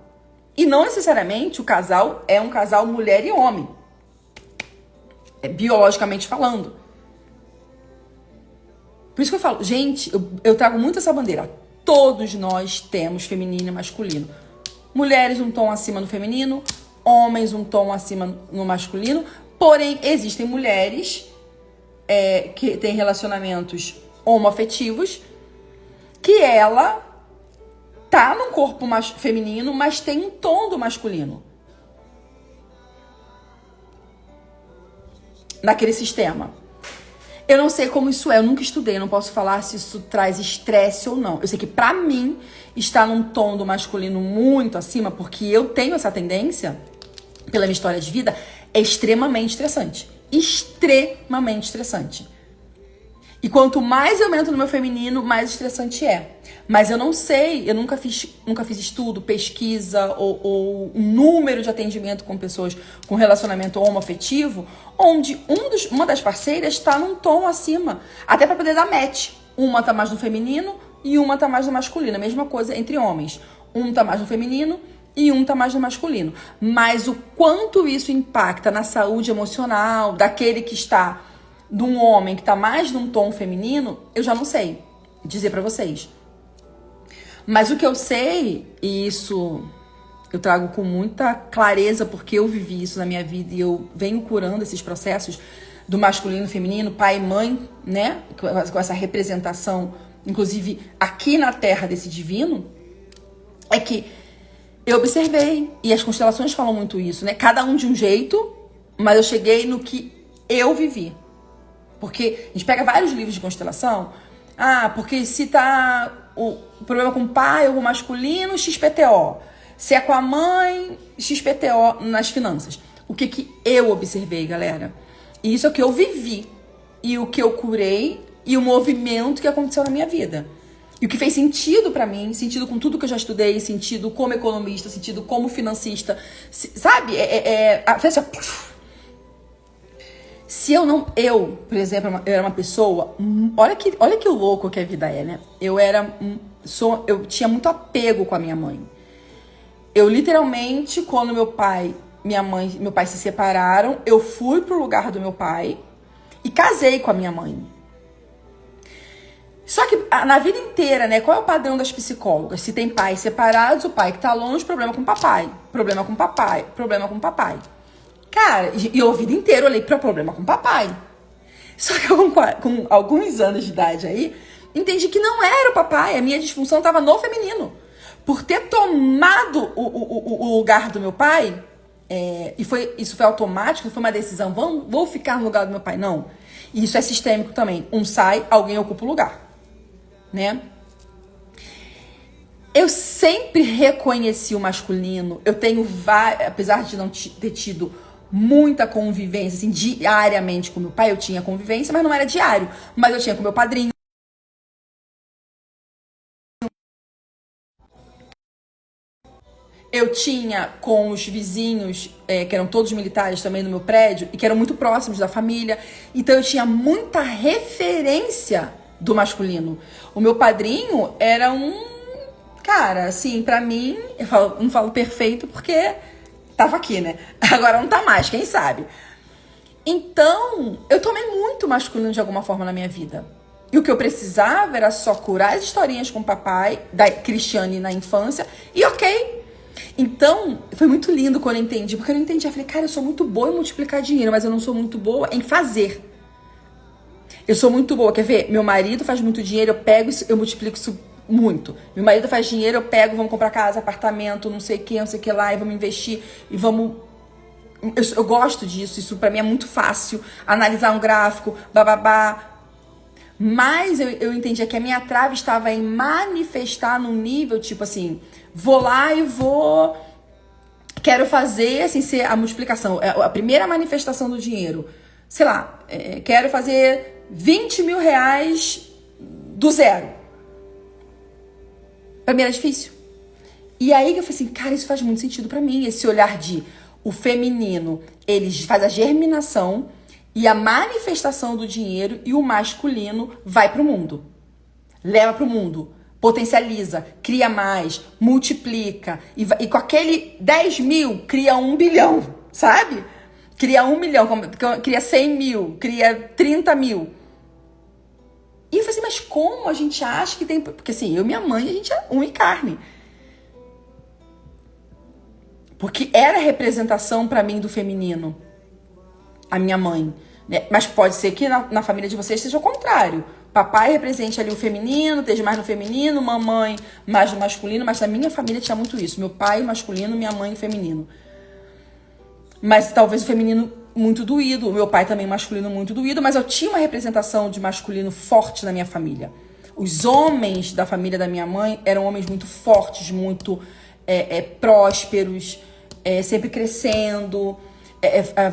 E não necessariamente o casal é um casal mulher e homem. Biologicamente falando. Por isso que eu falo, gente, eu trago muito essa bandeira. Todos nós temos feminino e masculino. Mulheres um tom acima no feminino, homens um tom acima no masculino. Porém, existem mulheres que têm relacionamentos homoafetivos que ela tá num corpo feminino, mas tem um tom do masculino. Naquele sistema. Eu não sei como isso é, eu nunca estudei, eu não posso falar se isso traz estresse ou não. Eu sei que pra mim, estar num tom do masculino muito acima, porque eu tenho essa tendência, pela minha história de vida, é extremamente estressante. Extremamente estressante. E quanto mais eu entro no meu feminino, mais estressante é. Mas eu não sei, eu nunca fiz estudo, pesquisa ou um número de atendimento com pessoas com relacionamento homoafetivo, onde uma das parceiras está num tom acima, até para poder dar match. Uma tá mais no feminino e uma tá mais no masculino. A mesma coisa entre homens. Um tá mais no feminino e um tá mais no masculino. Mas o quanto isso impacta na saúde emocional daquele que está, de um homem que tá mais num tom feminino, eu já não sei dizer pra vocês. Mas o que eu sei, e isso eu trago com muita clareza porque eu vivi isso na minha vida e eu venho curando esses processos do masculino e feminino, pai e mãe, né? Com essa representação, inclusive aqui na Terra desse divino, é que eu observei, e as constelações falam muito isso, né? Cada um de um jeito, mas eu cheguei no que eu vivi. Porque a gente pega vários livros de constelação, porque se tá o problema com o pai ou com o masculino, XPTO. Se é com a mãe, XPTO nas finanças. O que eu observei, galera? E isso é o que eu vivi. E o que eu curei e o movimento que aconteceu na minha vida. E o que fez sentido pra mim, sentido com tudo que eu já estudei, sentido como economista, sentido como financista, sabe? Se eu, por exemplo, eu era uma pessoa, olha que louco que a vida é, né? Eu tinha muito apego com a minha mãe. Eu literalmente, quando meu pai e meu pai se separaram, eu fui pro lugar do meu pai e casei com a minha mãe. Só que na vida inteira, né? Qual é o padrão das psicólogas? Se tem pais separados, o pai que tá longe, problema com o papai. Problema com o papai. Problema com o papai. Cara, e eu a vida inteira olhei para problema com o papai. Só que com alguns anos de idade aí, entendi que não era o papai. A minha disfunção estava no feminino. Por ter tomado o lugar do meu pai, isso foi automático, foi uma decisão, vou ficar no lugar do meu pai. Não. E isso é sistêmico também. Um sai, alguém ocupa o lugar. Né? Eu sempre reconheci o masculino. Eu tenho apesar de não ter tido muita convivência, assim, diariamente com meu pai, eu tinha convivência, mas não era diário. Mas eu tinha com meu padrinho. Eu tinha com os vizinhos, que eram todos militares também no meu prédio, e que eram muito próximos da família. Então eu tinha muita referência do masculino. O meu padrinho era cara, assim, pra mim, não falo perfeito porque tava aqui, né? Agora não tá mais, quem sabe? Então, eu tomei muito masculino de alguma forma na minha vida. E o que eu precisava era só curar as historinhas com o papai, da Cristiane na infância, e ok. Então, foi muito lindo quando eu entendi, porque eu não entendi. Eu falei, cara, eu sou muito boa em multiplicar dinheiro, mas eu não sou muito boa em fazer. Eu sou muito boa, quer ver? Meu marido faz muito dinheiro, eu pego isso, eu multiplico isso muito. Meu marido faz dinheiro, eu pego, vamos comprar casa, apartamento, não sei o que lá, e vamos investir, e vamos... Eu gosto disso, isso pra mim é muito fácil. Analisar um gráfico, bababá. Mas eu entendia que a minha trave estava em manifestar num nível, tipo assim, vou lá e vou... Quero fazer, assim, ser a multiplicação, a primeira manifestação do dinheiro. Sei lá, quero fazer 20 mil reais do zero. Pra mim era difícil. E aí que eu falei assim, cara, isso faz muito sentido pra mim. Esse olhar de o feminino, ele faz a germinação e a manifestação do dinheiro, e o masculino vai pro mundo. Leva pro mundo. Potencializa, cria mais, multiplica. E com aquele 10 mil, cria 1 bilhão, sabe? Cria 1 milhão, cria 100 mil, cria 30 mil. E eu falei assim, mas como a gente acha que tem... Porque assim, eu e minha mãe, a gente é unha e carne. Porque era representação pra mim do feminino, a minha mãe. Né? Mas pode ser que na família de vocês seja o contrário. Papai represente ali o feminino, esteja mais no feminino, mamãe mais no masculino, mas na minha família tinha muito isso. Meu pai masculino, minha mãe feminino. Mas talvez o feminino muito doído, o meu pai também masculino muito doído, mas eu tinha uma representação de masculino forte na minha família. Os homens da família da minha mãe eram homens muito fortes, muito prósperos, sempre crescendo.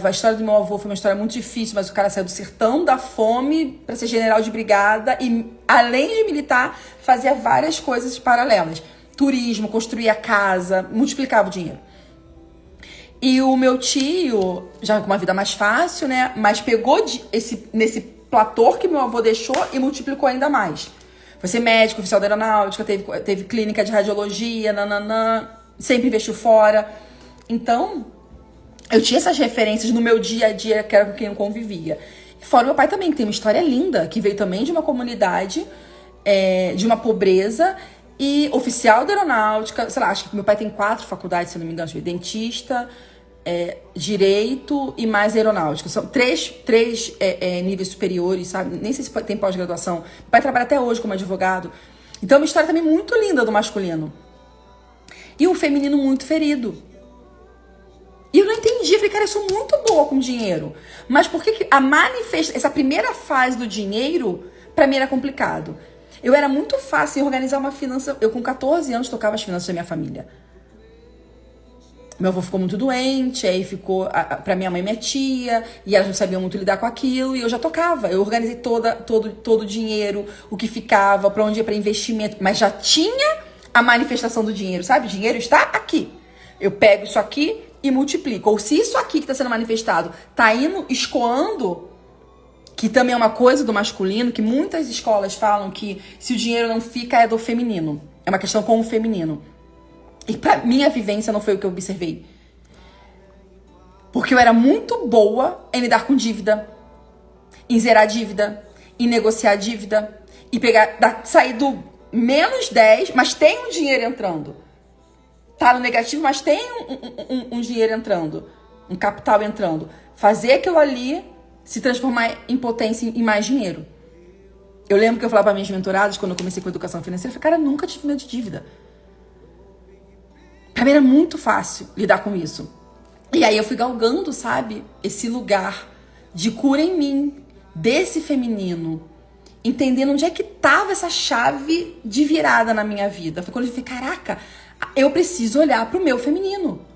A história do meu avô foi uma história muito difícil, mas o cara saiu do sertão da fome para ser general de brigada e, além de militar, fazia várias coisas paralelas. Turismo, construía casa, multiplicava o dinheiro. E o meu tio, já com uma vida mais fácil, né? Mas pegou nesse platô que meu avô deixou e multiplicou ainda mais. Foi ser médico, oficial da aeronáutica, teve clínica de radiologia, sempre investiu fora. Então... eu tinha essas referências no meu dia a dia, que era com quem eu convivia. E fora o meu pai também, que tem uma história linda, que veio também de uma comunidade, de uma pobreza, e oficial da aeronáutica, sei lá, acho que meu pai tem 4 faculdades, se não me engano, dentista, direito e mais aeronáutica. São três níveis superiores, sabe? Nem sei se tem pós-graduação. Meu pai trabalha até hoje como advogado. Então é uma história também muito linda do masculino. E um feminino muito ferido. E eu não entendi, eu falei, cara, eu sou muito boa com dinheiro. Mas por que essa primeira fase do dinheiro, pra mim era complicado. Eu era muito fácil em organizar uma finança. Eu com 14 anos tocava as finanças da minha família. Meu avô ficou muito doente, aí ficou pra minha mãe e minha tia, e elas não sabiam muito lidar com aquilo, e eu já tocava. Eu organizei todo o dinheiro, o que ficava, pra onde ia pra investimento, mas já tinha a manifestação do dinheiro, sabe? O dinheiro está aqui. Eu pego isso aqui e multiplico. Ou se isso aqui que está sendo manifestado tá indo escoando, que também é uma coisa do masculino, que muitas escolas falam que se o dinheiro não fica é do feminino. É uma questão com o feminino. E pra minha vivência não foi o que eu observei. Porque eu era muito boa em lidar com dívida, em zerar dívida, em negociar dívida, e sair do menos 10, mas tem um dinheiro entrando. Tá no negativo, mas tem um dinheiro entrando, um capital entrando. Fazer aquilo ali se transformar em potência, em mais dinheiro. Eu lembro que eu falava para minhas mentoradas, quando eu comecei com educação financeira, eu falei, cara, eu nunca tive medo de dívida. Pra mim era muito fácil lidar com isso. E aí eu fui galgando, sabe, esse lugar de cura em mim, desse feminino. Entendendo onde é que tava essa chave de virada na minha vida. Foi quando eu falei, caraca, eu preciso olhar pro meu feminino.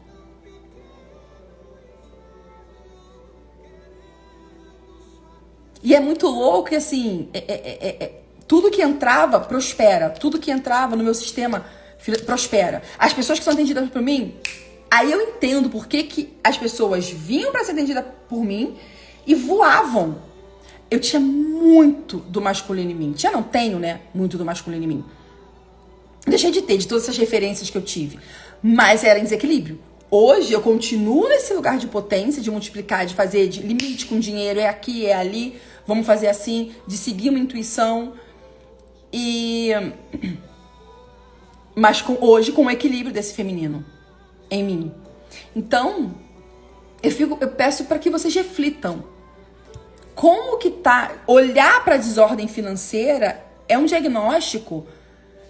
E é muito louco que, assim, tudo que entrava prospera. Tudo que entrava no meu sistema prospera. As pessoas que são atendidas por mim, aí eu entendo por que as pessoas vinham para ser atendidas por mim e voavam. Eu tinha muito do masculino em mim. Já não tenho, né? Muito do masculino em mim. Deixei de ter, de todas essas referências que eu tive. Mas era em desequilíbrio. Hoje eu continuo nesse lugar de potência, de multiplicar, de fazer de limite com dinheiro. É aqui, é ali. Vamos fazer assim. De seguir uma intuição. Mas hoje com o equilíbrio desse feminino em mim. Então, eu peço para que vocês reflitam. como que tá... Olhar para a desordem financeira é um diagnóstico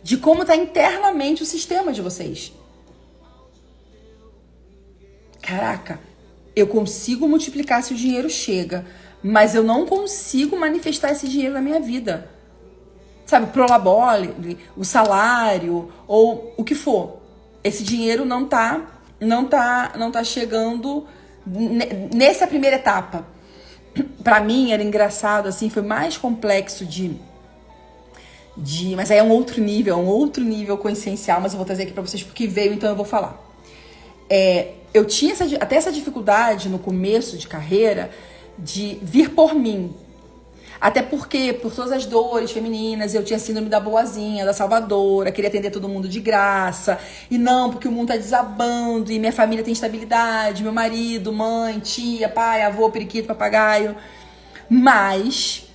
de como tá internamente o sistema de vocês. Caraca, eu consigo multiplicar se o dinheiro chega, mas eu não consigo manifestar esse dinheiro na minha vida. Sabe, prolabore, o salário ou o que for. Esse dinheiro não tá chegando nessa primeira etapa. Pra mim era engraçado, assim, foi mais complexo mas aí é um outro nível consciencial, mas eu vou trazer aqui pra vocês porque veio, então eu vou falar. Eu tinha até essa dificuldade no começo de carreira de vir por mim. Até porque, por todas as dores femininas, eu tinha síndrome da boazinha, da salvadora, queria atender todo mundo de graça. E não, porque o mundo tá desabando e minha família tem estabilidade, meu marido, mãe, tia, pai, avô, periquito, papagaio. Mas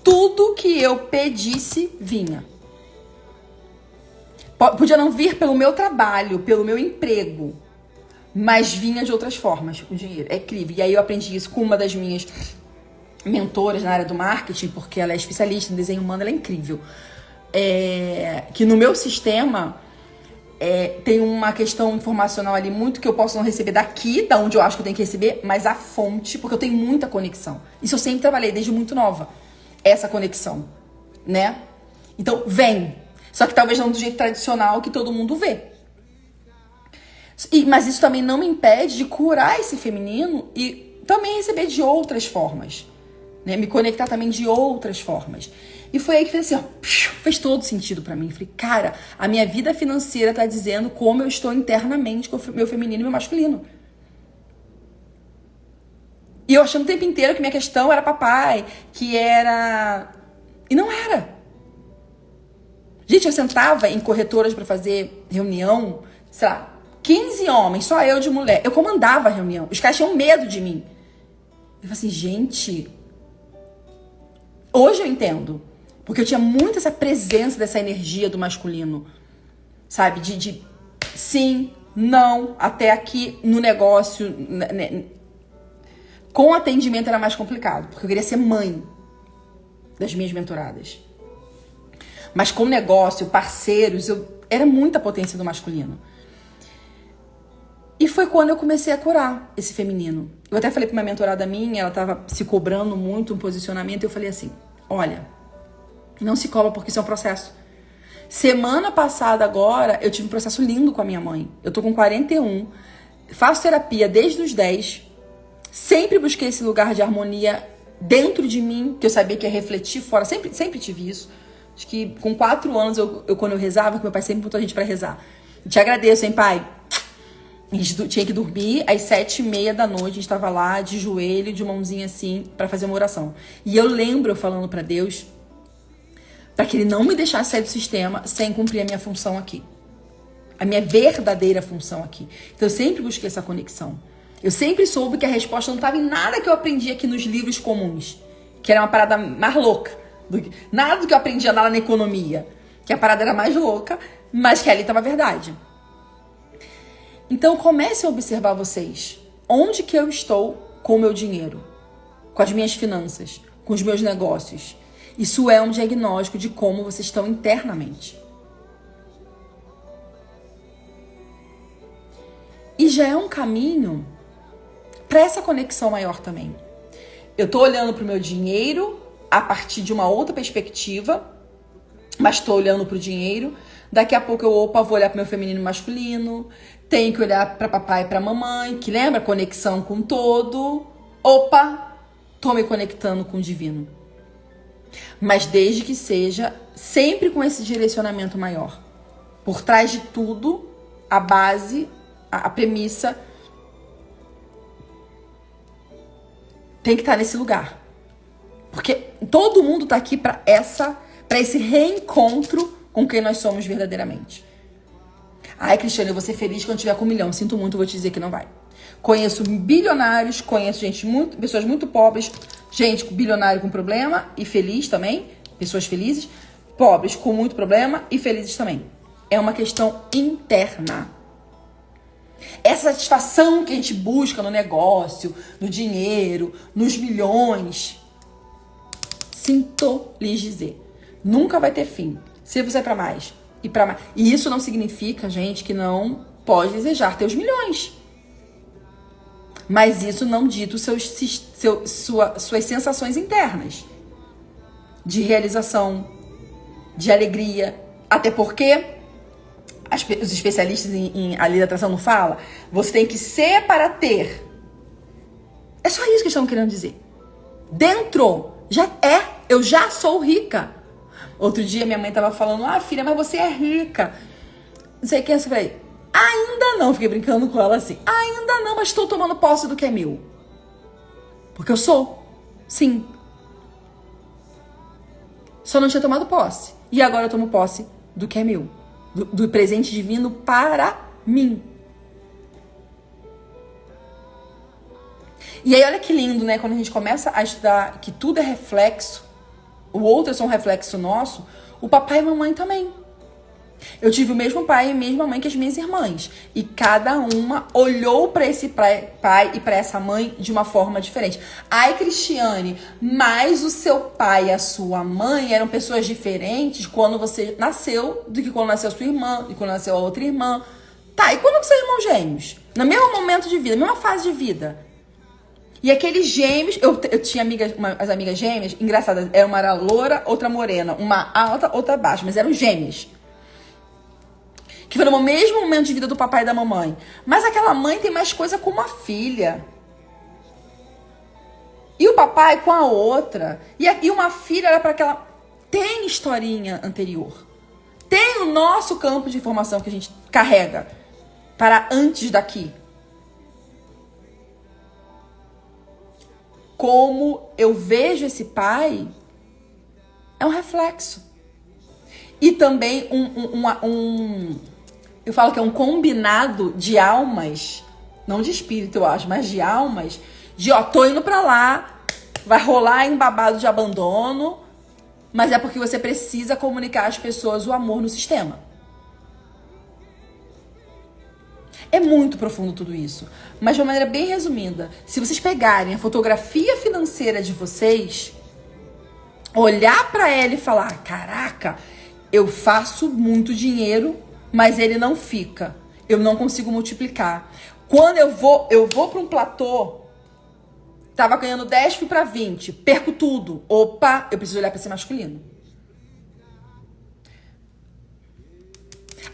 tudo que eu pedisse vinha. Podia não vir pelo meu trabalho, pelo meu emprego, mas vinha de outras formas o dinheiro. É incrível. E aí eu aprendi isso com uma das minhas mentoras na área do marketing, porque ela é especialista em desenho humano, ela é incrível. Que no meu sistema tem uma questão informacional ali muito que eu posso não receber daqui, da onde eu acho que eu tenho que receber, mas a fonte, porque eu tenho muita conexão. Isso eu sempre trabalhei desde muito nova, essa conexão, né? Então vem, só que talvez não do jeito tradicional que todo mundo vê. Mas isso também não me impede de curar esse feminino e também receber de outras formas. Né, me conectar também de outras formas. E foi aí que fez assim, ó, fez todo sentido pra mim. Falei, cara, a minha vida financeira tá dizendo como eu estou internamente com o meu feminino e meu masculino. E eu achando o tempo inteiro que minha questão era papai, que era... E não era. Gente, eu sentava em corretoras pra fazer reunião, sei lá, 15 homens, só eu de mulher. Eu comandava a reunião. Os caras tinham medo de mim. Eu falei assim, gente... Hoje eu entendo, porque eu tinha muito essa presença dessa energia do masculino, sabe? De sim, não, até aqui no negócio. Com atendimento era mais complicado, porque eu queria ser mãe das minhas mentoradas. Mas com negócio, parceiros, era muita potência do masculino. E foi quando eu comecei a curar esse feminino. Eu até falei pra uma mentorada minha, ela tava se cobrando muito um posicionamento, e eu falei assim, olha, não se cobra porque isso é um processo. Semana passada agora, eu tive um processo lindo com a minha mãe. Eu tô com 41, faço terapia desde os 10, sempre busquei esse lugar de harmonia dentro de mim, que eu sabia que ia refletir fora, sempre tive isso. Acho que com 4 anos, quando eu rezava, que meu pai sempre botou a gente pra rezar. Eu te agradeço, hein, pai? A gente tinha que dormir às 7h30 da noite, a gente tava lá de joelho, de mãozinha assim, pra fazer uma oração. E eu lembro eu falando pra Deus, pra que ele não me deixasse sair do sistema sem cumprir a minha função aqui. A minha verdadeira função aqui. Então eu sempre busquei essa conexão. Eu sempre soube que a resposta não tava em nada que eu aprendi aqui nos livros comuns, que era uma parada mais louca. Nada do que eu aprendia lá na economia, que a parada era mais louca, mas que ali tava a verdade. Então comece a observar vocês. Onde que eu estou com o meu dinheiro? Com as minhas finanças? Com os meus negócios? Isso é um diagnóstico de como vocês estão internamente. E já é um caminho para essa conexão maior também. Eu tô olhando pro meu dinheiro a partir de uma outra perspectiva, mas tô olhando pro dinheiro. Daqui a pouco eu, vou olhar pro meu feminino e masculino. Tenho que olhar pra papai e pra mamãe, que lembra? Conexão com todo. Opa, tô me conectando com o divino. Mas desde que seja sempre com esse direcionamento maior. Por trás de tudo, a base, a premissa tem que estar nesse lugar. Porque todo mundo tá aqui pra esse reencontro com quem nós somos verdadeiramente. Ai, Cristiane, eu vou ser feliz quando tiver com 1 milhão. Sinto muito, vou te dizer que não vai. Conheço bilionários, conheço pessoas muito pobres, gente bilionário com problema e feliz também, pessoas felizes, pobres com muito problema e felizes também. É uma questão interna. Essa satisfação que a gente busca no negócio, no dinheiro, nos milhões, Sinto lhes dizer. Nunca vai ter fim. Se você é pra mais e pra mais. E isso não significa, gente, que não pode desejar ter os milhões. Mas isso não dita suas sensações internas. De realização, de alegria. Até porque os especialistas em a lei da atração não falam. Você tem que ser para ter. É só isso que estão querendo dizer. Dentro, eu já sou rica. Outro dia minha mãe tava falando, filha, mas você é rica. Não sei o que, eu falei, ainda não. Fiquei brincando com ela assim, ainda não, mas estou tomando posse do que é meu. Porque eu sou, sim. Só não tinha tomado posse. E agora eu tomo posse do que é meu. Do presente divino para mim. E aí olha que lindo, né? Quando a gente começa a estudar que tudo é reflexo, o outro é só um reflexo nosso, o papai e a mamãe também. Eu tive o mesmo pai e a mesma mãe que as minhas irmãs. E cada uma olhou para esse pai e para essa mãe de uma forma diferente. Ai, Cristiane, mas o seu pai e a sua mãe eram pessoas diferentes quando você nasceu do que quando nasceu a sua irmã, e quando nasceu a outra irmã. Tá, e quando são irmãos gêmeos? No mesmo momento de vida, na mesma fase de vida. E aqueles gêmeos, eu tinha as amigas gêmeas, engraçadas, uma era loura, outra morena, uma alta, outra baixa, mas eram gêmeas. Que foram no mesmo momento de vida do papai e da mamãe. Mas aquela mãe tem mais coisa com uma filha. E o papai com a outra. E uma filha era para aquela... Tem historinha anterior. Tem o nosso campo de informação que a gente carrega para antes daqui. Como eu vejo esse pai é um reflexo. E também eu falo que é um combinado de almas, não de espírito, eu acho, mas de almas, tô indo pra lá, vai rolar em babado de abandono, mas é porque você precisa comunicar às pessoas o amor no sistema. É muito profundo tudo isso, mas de uma maneira bem resumida. Se vocês pegarem a fotografia financeira de vocês, olhar pra ela e falar, caraca, eu faço muito dinheiro, mas ele não fica. Eu não consigo multiplicar. Quando eu vou para um platô, tava ganhando 10, fui para 20, perco tudo. Opa, eu preciso olhar para esse masculino.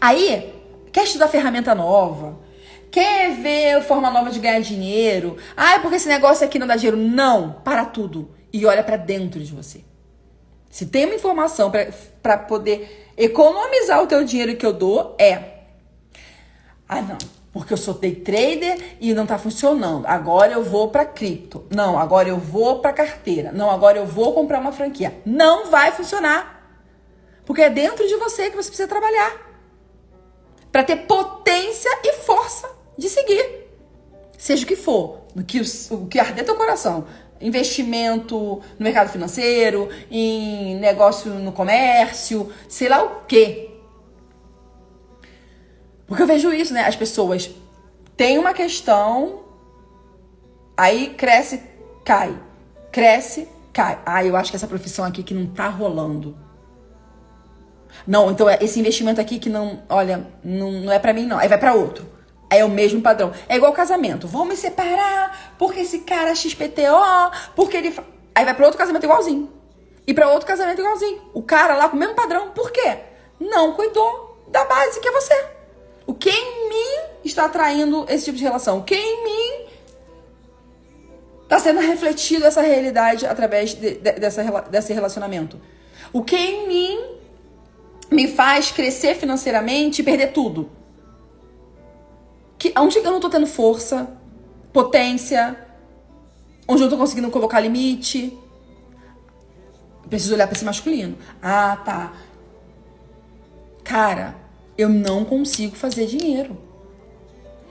Aí, quer estudar ferramenta nova? Quer ver forma nova de ganhar dinheiro? É porque esse negócio aqui não dá dinheiro. Não, para tudo e olha para dentro de você. Se tem uma informação para poder economizar o teu dinheiro que eu dou, não, porque eu sou day trader e não tá funcionando. Agora eu vou para cripto. Não, agora eu vou para carteira. Não, agora eu vou comprar uma franquia. Não vai funcionar. Porque é dentro de você que você precisa trabalhar. Para ter potência e força de seguir. Seja o que for, o que arder teu coração. Investimento no mercado financeiro, em negócio no comércio, sei lá o quê. Porque eu vejo isso, né? As pessoas têm uma questão, aí cresce, cai. Cresce, cai. Eu acho que essa profissão aqui que não tá rolando. Não, então esse investimento aqui que não, olha, não é pra mim não. Aí vai pra outro. Aí é o mesmo padrão. É igual casamento. Vou me separar porque esse cara é XPTO, porque ele... Aí vai pra outro casamento igualzinho. E pra outro casamento igualzinho. O cara lá com o mesmo padrão. Por quê? Não cuidou da base que é você. O que em mim está atraindo esse tipo de relação? O que em mim está sendo refletido essa realidade através desse relacionamento? O que em mim me faz crescer financeiramente e perder tudo? Onde eu não tô tendo força, potência, onde eu não tô conseguindo colocar limite. Eu preciso olhar pra esse masculino. Tá. Cara, eu não consigo fazer dinheiro.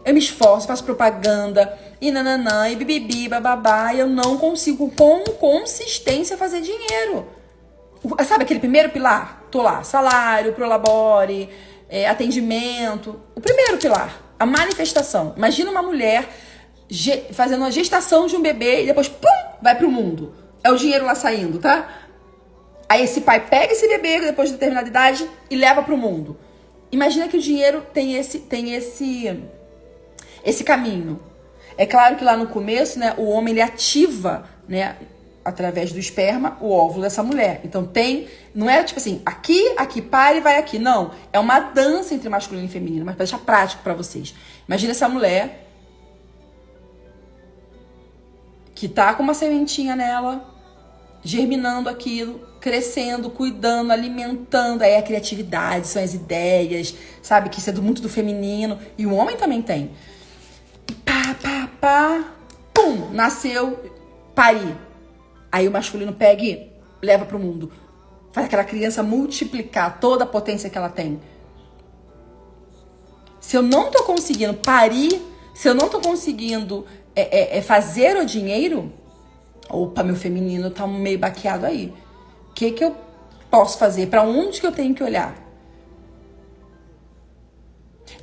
Eu me esforço, faço propaganda, e nananã, e bibibi, bababá, e eu não consigo com consistência fazer dinheiro. Sabe aquele primeiro pilar? Tô lá, salário, prolabore, atendimento. O primeiro pilar. A manifestação. Imagina uma mulher fazendo uma gestação de um bebê e depois, pum, vai pro mundo. É o dinheiro lá saindo, tá? Aí esse pai pega esse bebê depois de determinada idade e leva pro mundo. Imagina que o dinheiro tem esse caminho. É claro que lá no começo, né, o homem ele ativa, né, através do esperma, o óvulo dessa mulher. Então não é tipo assim, aqui, para e vai aqui. Não, é uma dança entre masculino e feminino, mas pra deixar prático pra vocês. Imagina essa mulher que tá com uma sementinha nela, germinando aquilo, crescendo, cuidando, alimentando. Aí a criatividade, são as ideias, sabe? Que isso é muito do feminino. E o homem também tem. Pum, nasceu, pari. Aí o masculino pega e leva pro mundo. Faz aquela criança multiplicar toda a potência que ela tem. Se eu não tô conseguindo parir, se eu não tô conseguindo fazer o dinheiro, opa, meu feminino tá meio baqueado aí. O que eu posso fazer? Pra onde que eu tenho que olhar?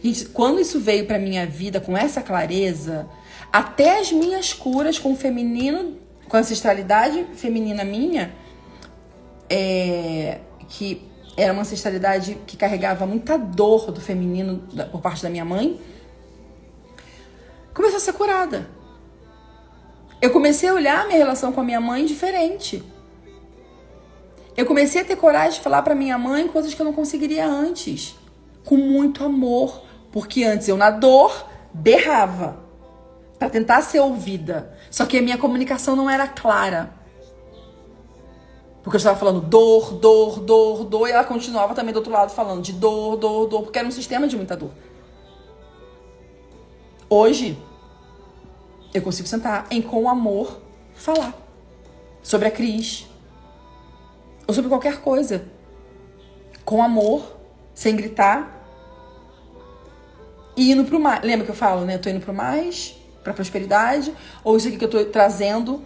Gente, quando isso veio pra minha vida com essa clareza, até as minhas curas com o feminino, com a ancestralidade feminina minha, que era uma ancestralidade que carregava muita dor do feminino por parte da minha mãe, começou a ser curada. Eu comecei a olhar a minha relação com a minha mãe diferente. Eu comecei a ter coragem de falar pra minha mãe coisas que eu não conseguiria antes. Com muito amor. Porque antes eu, na dor, berrava pra tentar ser ouvida. Só que a minha comunicação não era clara. Porque eu estava falando dor, e ela continuava também do outro lado falando de dor, porque era um sistema de muita dor. Hoje, eu consigo sentar com amor, falar sobre a Cris, ou sobre qualquer coisa, com amor, sem gritar, e indo pro mais. Lembra que eu falo, né? Eu tô indo pro mais, pra prosperidade, ou isso aqui que eu tô trazendo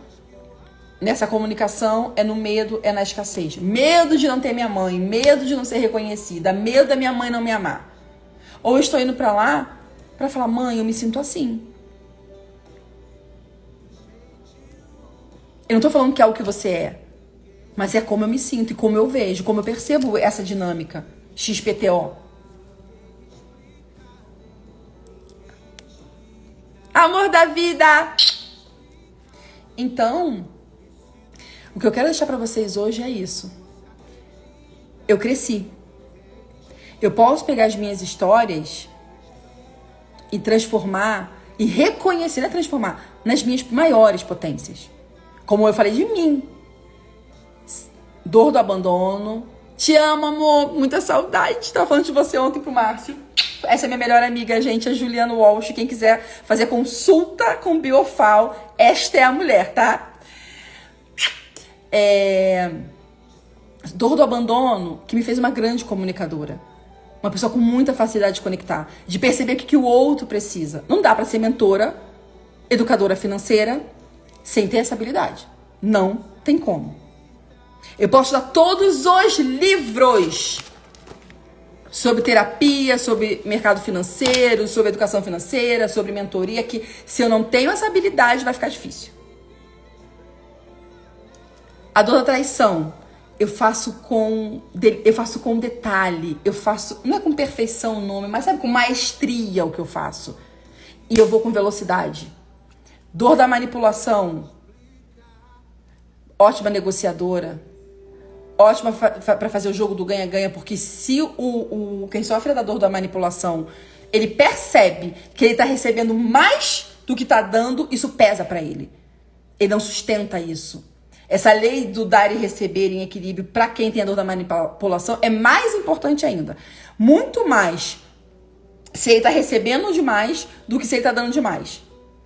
nessa comunicação é no medo, é na escassez. Medo de não ter minha mãe, medo de não ser reconhecida, medo da minha mãe não me amar. Ou eu estou indo pra lá pra falar, mãe, eu me sinto assim. Eu não tô falando que é o que você é, mas é como eu me sinto e como eu vejo, como eu percebo essa dinâmica. XPTO. Amor da vida! Então, o que eu quero deixar pra vocês hoje é isso. Eu cresci. Eu posso pegar as minhas histórias e transformar e reconhecer, não é transformar, nas minhas maiores potências. Como eu falei de mim. Dor do abandono. Te amo, amor. Muita saudade. Tava falando de você ontem pro Márcio. Essa é minha melhor amiga, gente, a Juliana Walsh. Quem quiser fazer consulta com Biofal, esta é a mulher, tá? Dor do abandono, que me fez uma grande comunicadora. Uma pessoa com muita facilidade de conectar. De perceber o que o outro precisa. Não dá pra ser mentora, educadora financeira, sem ter essa habilidade. Não tem como. Eu posso dar todos os livros sobre terapia, sobre mercado financeiro, sobre educação financeira, sobre mentoria, que se eu não tenho essa habilidade, vai ficar difícil. A dor da traição, eu faço com detalhe, não é com perfeição o nome, mas sabe, com maestria o que eu faço. E eu vou com velocidade. Dor da manipulação, ótima negociadora, ótima para fazer o jogo do ganha-ganha, porque se quem sofre da dor da manipulação, ele percebe que ele tá recebendo mais do que tá dando, isso pesa para ele. Ele não sustenta isso. Essa lei do dar e receber em equilíbrio para quem tem a dor da manipulação é mais importante ainda. Muito mais se ele tá recebendo demais do que se ele tá dando demais.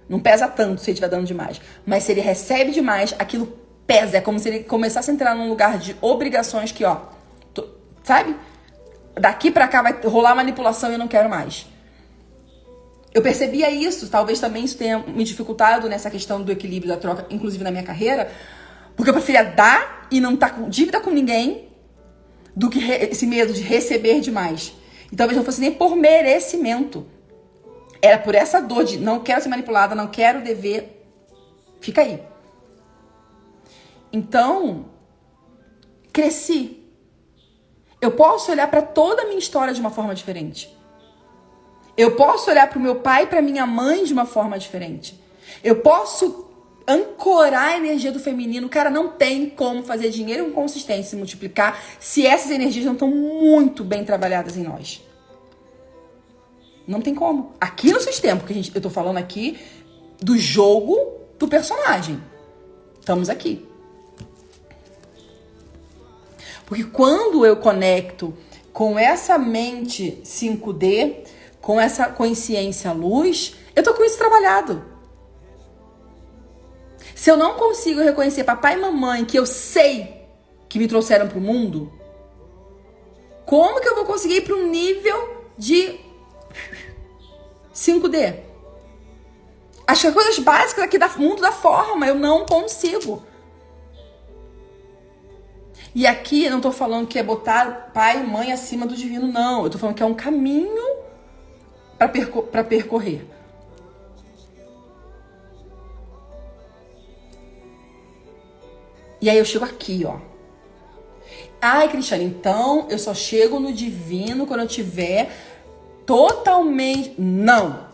Não pesa tanto se ele estiver dando demais. Mas se ele recebe demais, aquilo pesa. É como se ele começasse a entrar num lugar de obrigações que, sabe? Daqui pra cá vai rolar manipulação e eu não quero mais. Eu percebia isso. Talvez também isso tenha me dificultado nessa questão do equilíbrio da troca, inclusive na minha carreira. Porque eu preferia dar e não estar com dívida com ninguém do que esse medo de receber demais. E talvez não fosse nem por merecimento. Era por essa dor de não quero ser manipulada, não quero dever. Fica aí. Então, cresci. Eu posso olhar para toda a minha história de uma forma diferente. Eu posso olhar para o meu pai e para minha mãe de uma forma diferente. Eu posso ancorar a energia do feminino. Cara, não tem como fazer dinheiro com consistência e multiplicar se essas energias não estão muito bem trabalhadas em nós. Não tem como. Aqui no sistema, porque eu tô falando aqui do jogo do personagem. Estamos aqui. Porque quando eu conecto com essa mente 5D, com essa consciência luz, eu tô com isso trabalhado. Se eu não consigo reconhecer papai e mamãe que eu sei que me trouxeram pro mundo, como que eu vou conseguir ir para um nível de 5D? As coisas básicas aqui do mundo da forma, eu não consigo. E aqui eu não tô falando que é botar pai e mãe acima do divino, não. Eu tô falando que é um caminho para percorrer. E aí eu chego aqui, ó. Ai, Cristiane, então eu só chego no divino quando eu tiver totalmente... Não.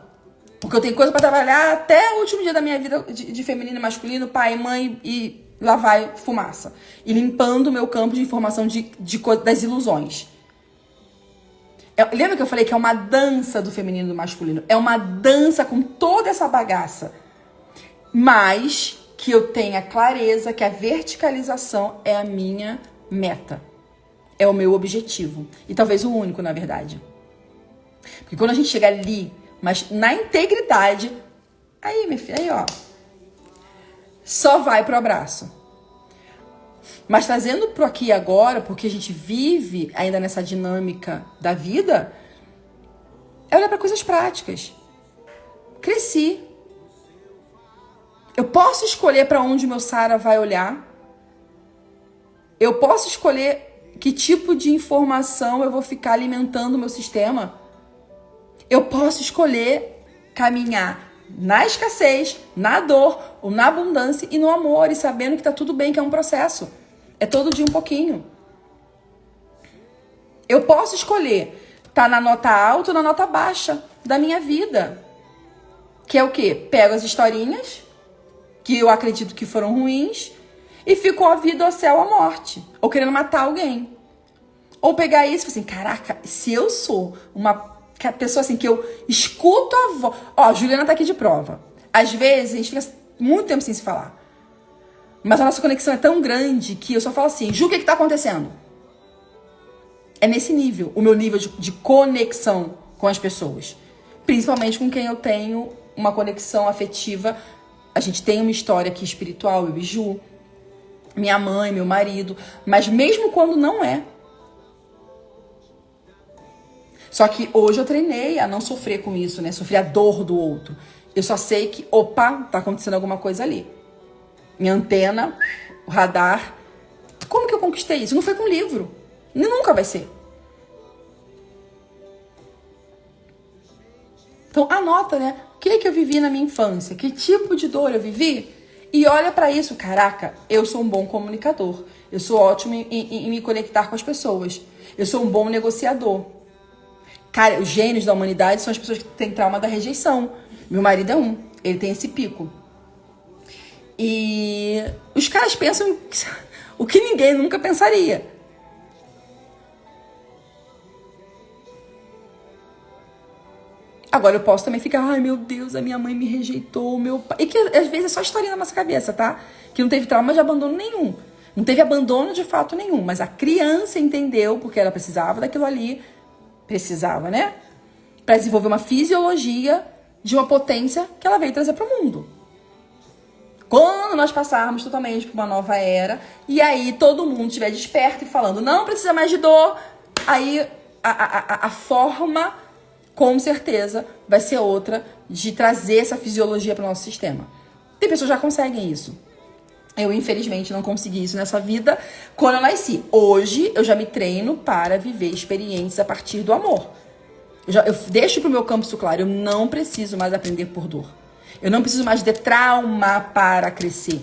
Porque eu tenho coisa para trabalhar até o último dia da minha vida de feminino e masculino, pai, mãe, e lá vai fumaça. E limpando o meu campo de informação das ilusões. Lembra que eu falei que é uma dança do feminino e do masculino? É uma dança com toda essa bagaça. Mas que eu tenha clareza que a verticalização é a minha meta. É o meu objetivo. E talvez o único, na verdade. Porque quando a gente chega ali, mas na integridade, aí, minha filha, aí, ó, só vai pro abraço. Mas trazendo pro aqui e agora, porque a gente vive ainda nessa dinâmica da vida, é olhar para coisas práticas. Cresci. Eu posso escolher para onde o meu Sara vai olhar. Eu posso escolher que tipo de informação eu vou ficar alimentando o meu sistema. Eu posso escolher caminhar na escassez, na dor, ou na abundância e no amor, e sabendo que tá tudo bem, que é um processo. É todo dia um pouquinho. Eu posso escolher tá na nota alta ou na nota baixa da minha vida. Que é o quê? Pego as historinhas que eu acredito que foram ruins e ficou a vida ao céu à morte. Ou querendo matar alguém. Ou pegar isso e falar assim, caraca, se eu sou uma pessoa assim que eu escuto a voz... Ó, a Juliana tá aqui de prova. Às vezes a gente fica muito tempo sem se falar. Mas a nossa conexão é tão grande que eu só falo assim, Ju, o que tá acontecendo? É nesse nível, o meu nível de conexão com as pessoas. Principalmente com quem eu tenho uma conexão afetiva. A gente tem uma história aqui espiritual, eu e Ju, minha mãe, meu marido. Mas mesmo quando não é. Só que hoje eu treinei a não sofrer com isso, né? Sofrer a dor do outro. Eu só sei que, opa, tá acontecendo alguma coisa ali. Minha antena, o radar. Como que eu conquistei isso? Não foi com livro. Nunca vai ser. Então anota, né? O que eu vivi na minha infância? Que tipo de dor eu vivi? E olha pra isso. Caraca, eu sou um bom comunicador. Eu sou ótimo em me conectar com as pessoas. Eu sou um bom negociador. Cara, os gênios da humanidade são as pessoas que têm trauma da rejeição. Meu marido é um. Ele tem esse pico. E os caras pensam o que ninguém nunca pensaria. Agora eu posso também ficar, ai meu Deus, a minha mãe me rejeitou, meu pai... E que às vezes é só historinha na nossa cabeça, tá? Que não teve trauma de abandono nenhum. Não teve abandono de fato nenhum. Mas a criança entendeu, porque ela precisava daquilo ali. Precisava, né? Para desenvolver uma fisiologia de uma potência que ela veio trazer para o mundo. Quando nós passarmos totalmente para uma nova era, e aí todo mundo estiver desperto e falando, não precisa mais de dor, aí a forma, com certeza, vai ser outra de trazer essa fisiologia para o nosso sistema. Tem pessoas que já conseguem isso. Eu, infelizmente, não consegui isso nessa vida quando eu nasci. Hoje, eu já me treino para viver experiências a partir do amor. Eu deixo pro meu campo isso claro, eu não preciso mais aprender por dor. Eu não preciso mais de trauma para crescer.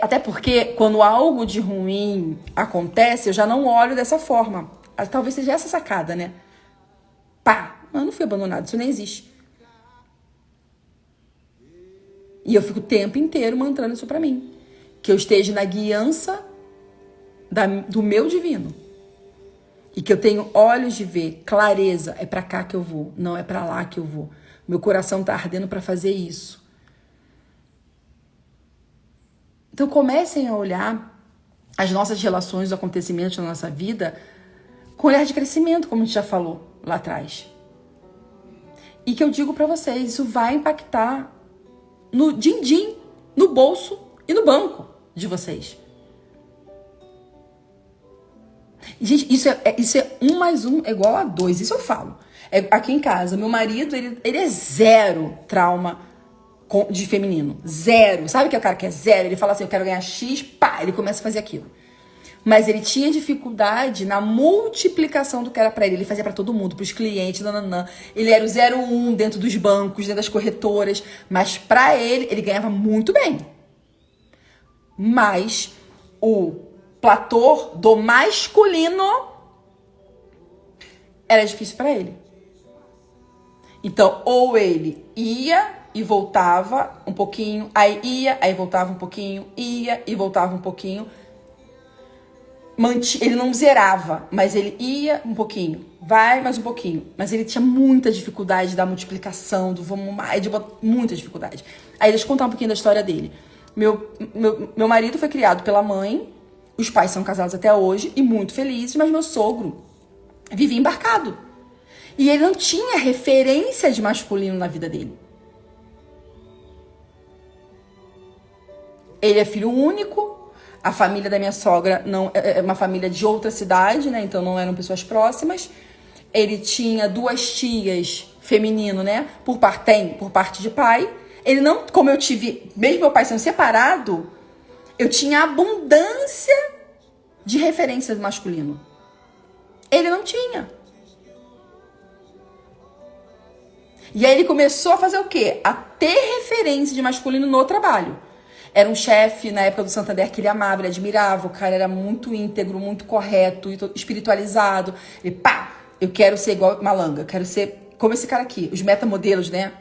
Até porque quando algo de ruim acontece, eu já não olho dessa forma. Talvez seja essa sacada, né? Pá, eu não fui abandonado, isso nem existe. E eu fico o tempo inteiro mantrando isso pra mim. Que eu esteja na guiança do meu divino. E que eu tenho olhos de ver, clareza, é pra cá que eu vou, não é pra lá que eu vou. Meu coração tá ardendo pra fazer isso. Então comecem a olhar as nossas relações, os acontecimentos na nossa vida com olhar de crescimento, como a gente já falou lá atrás. E que eu digo pra vocês, isso vai impactar no din-din, no bolso e no banco de vocês. Gente, isso é 1 mais 1 é igual a 2, isso eu falo. Aqui em casa, meu marido, ele é zero trauma de feminino. Zero. Sabe que é o cara que é zero? Ele fala assim, eu quero ganhar X, pá, ele começa a fazer aquilo. Mas ele tinha dificuldade na multiplicação do que era pra ele. Ele fazia pra todo mundo, pros clientes, nananã. Ele era o 01 dentro dos bancos, dentro das corretoras. Mas pra ele ganhava muito bem. Mas o platô do masculino era difícil pra ele. Então, ou ele ia e voltava um pouquinho, aí ia, aí voltava um pouquinho, ia e voltava um pouquinho. Ele não zerava, mas ele ia um pouquinho, vai mais um pouquinho. Mas ele tinha muita dificuldade da multiplicação, do vamos mais, muita dificuldade. Aí deixa eu contar um pouquinho da história dele. Meu marido foi criado pela mãe, os pais são casados até hoje e muito felizes, mas meu sogro vivia embarcado. E ele não tinha referência de masculino na vida dele. Ele é filho único, a família da minha sogra não é uma família de outra cidade, né? Então não eram pessoas próximas. Ele tinha 2 tias feminino, né? Por parte de pai. Ele não, como eu tive, mesmo meu pai sendo separado, eu tinha abundância de referência masculino. Ele não tinha. E aí ele começou a fazer o quê? A ter referência de masculino no trabalho. Era um chefe na época do Santander que ele amava, ele admirava. O cara era muito íntegro, muito correto, espiritualizado. E pá, eu quero ser igual Malanga, eu quero ser como esse cara aqui. Os metamodelos, né?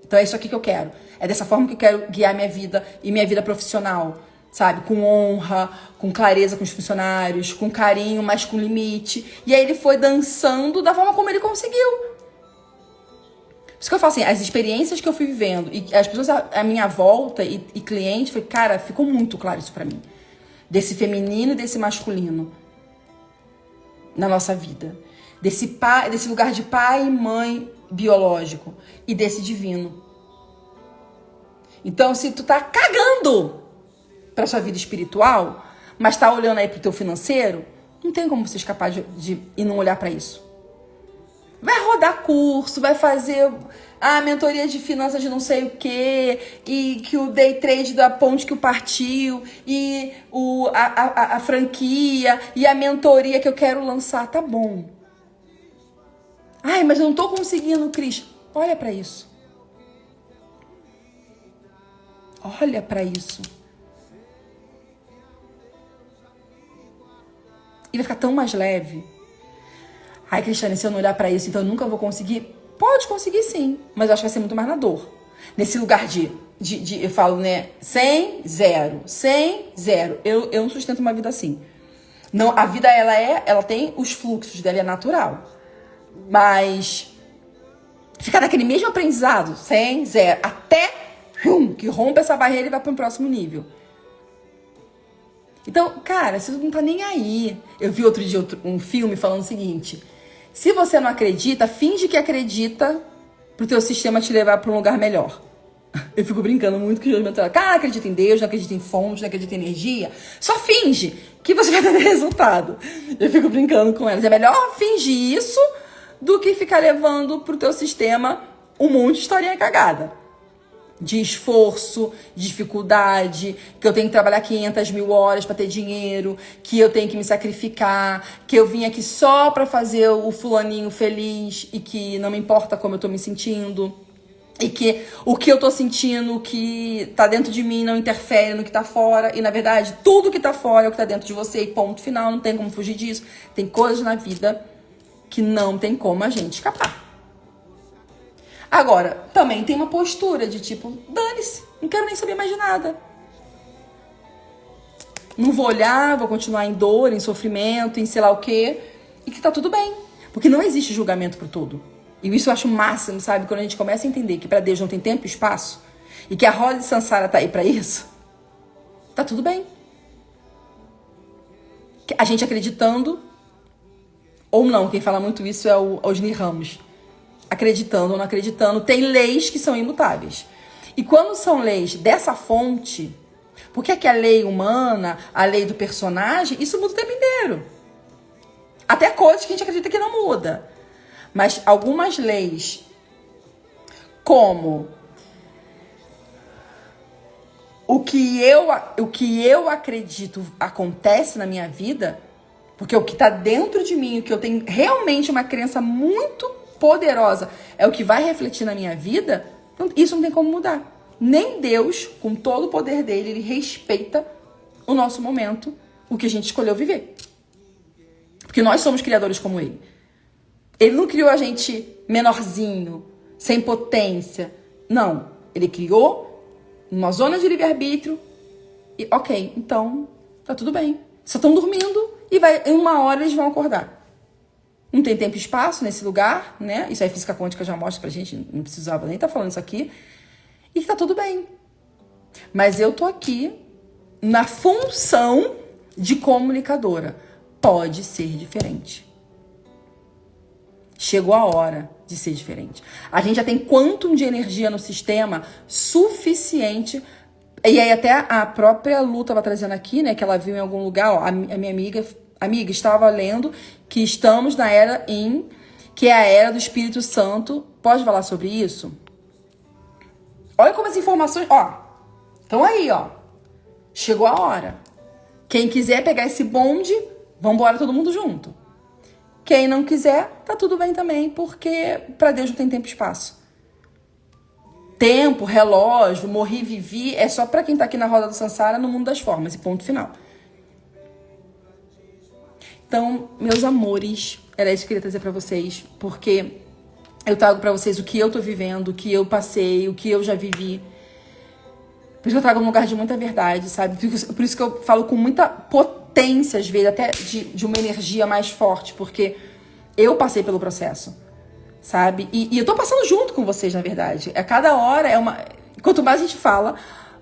Então é isso aqui que eu quero. É dessa forma que eu quero guiar minha vida e minha vida profissional. Sabe? Com honra, com clareza com os funcionários, com carinho, mas com limite. E aí ele foi dançando da forma como ele conseguiu. Por isso que eu falo assim, as experiências que eu fui vivendo e as pessoas à minha volta e cliente, foi, cara, ficou muito claro isso pra mim. Desse feminino e desse masculino na nossa vida. Desse lugar de pai e mãe biológico e desse divino. Então, se tu tá cagando pra sua vida espiritual, mas tá olhando aí pro teu financeiro, não tem como você escapar de e não olhar pra isso. Vai rodar curso, vai fazer a mentoria de finanças de não sei o quê, e que o day trade da ponte que o partiu, e a franquia, e a mentoria que eu quero lançar. Tá bom. Ai, mas eu não tô conseguindo, Cris. Olha pra isso. Olha pra isso. E vai ficar tão mais leve. Ai, Cristiane, se eu não olhar pra isso, então eu nunca vou conseguir. Pode conseguir sim, mas eu acho que vai ser muito mais na dor. Nesse lugar de eu falo, né, 100, 0, 100, 0. Eu não sustento uma vida assim. Não, a vida, ela tem os fluxos dela, é natural. Mas ficar naquele mesmo aprendizado, 100, 0, até que rompe essa barreira e vai para um próximo nível. Então, cara, você não tá nem aí. Eu vi outro dia um filme falando o seguinte: se você não acredita, finge que acredita pro teu sistema te levar para um lugar melhor. Eu fico brincando muito com os meus mentores. Cara, não acredita em Deus, não acredita em fonte, não acredita em energia. Só finge que você vai ter resultado. Eu fico brincando com elas. É melhor fingir isso do que ficar levando pro teu sistema um monte de historinha cagada. De esforço, de dificuldade, que eu tenho que trabalhar 500 mil horas para ter dinheiro, que eu tenho que me sacrificar, que eu vim aqui só para fazer o fulaninho feliz e que não me importa como eu tô me sentindo. E que o que eu tô sentindo, o que tá dentro de mim não interfere no que tá fora. E, na verdade, tudo que tá fora é o que tá dentro de você. E ponto final, não tem como fugir disso. Tem coisas na vida que não tem como a gente escapar. Agora, também tem uma postura de tipo, dane-se, não quero nem saber mais de nada. Não vou olhar, vou continuar em dor, em sofrimento, em sei lá o quê. E que tá tudo bem. Porque não existe julgamento por tudo. E isso eu acho o máximo, sabe? Quando a gente começa a entender que pra Deus não tem tempo e espaço, e que a roda de Sansara tá aí pra isso, tá tudo bem. A gente acreditando, ou não, quem fala muito isso é o Osni Ramos. Acreditando ou não acreditando, tem leis que são imutáveis. E quando são leis dessa fonte, porque é que a lei humana, a lei do personagem, isso muda o tempo inteiro. Até coisas que a gente acredita que não muda. Mas algumas leis, como o que eu acredito acontece na minha vida, porque o que está dentro de mim, o que eu tenho realmente uma crença muito poderosa, é o que vai refletir na minha vida, isso não tem como mudar. Nem Deus, com todo o poder dele, ele respeita o nosso momento, o que a gente escolheu viver. Porque nós somos criadores como ele. Ele não criou a gente menorzinho, sem potência. Não. Ele criou uma zona de livre-arbítrio e, ok, então tá tudo bem. Só estão dormindo e em uma hora eles vão acordar. Não tem tempo e espaço nesse lugar, né? Isso aí física quântica já mostra pra gente, não precisava nem estar falando isso aqui. E tá tudo bem. Mas eu tô aqui na função de comunicadora. Pode ser diferente. Chegou a hora de ser diferente. A gente já tem quantum de energia no sistema suficiente. E aí até a própria Lu estava trazendo aqui, né? Que ela viu em algum lugar, ó, a minha amiga estava lendo que estamos na era que é a era do Espírito Santo. Pode falar sobre isso? Olha como as informações, ó, estão aí, ó. Chegou a hora. Quem quiser pegar esse bonde, vambora todo mundo junto. Quem não quiser, tá tudo bem também, porque pra Deus não tem tempo e espaço. Tempo, relógio, morri, vivi, é só pra quem tá aqui na roda do Sansara, no mundo das formas, e ponto final. Então, meus amores, era isso que eu queria trazer pra vocês, porque eu trago pra vocês o que eu tô vivendo, o que eu passei, o que eu já vivi. Por isso que eu trago um lugar de muita verdade, sabe? Por isso que eu falo com muita potência, às vezes, até de uma energia mais forte, porque eu passei pelo processo, sabe? E eu tô passando junto com vocês, na verdade. A cada hora é uma... Quanto mais a gente fala,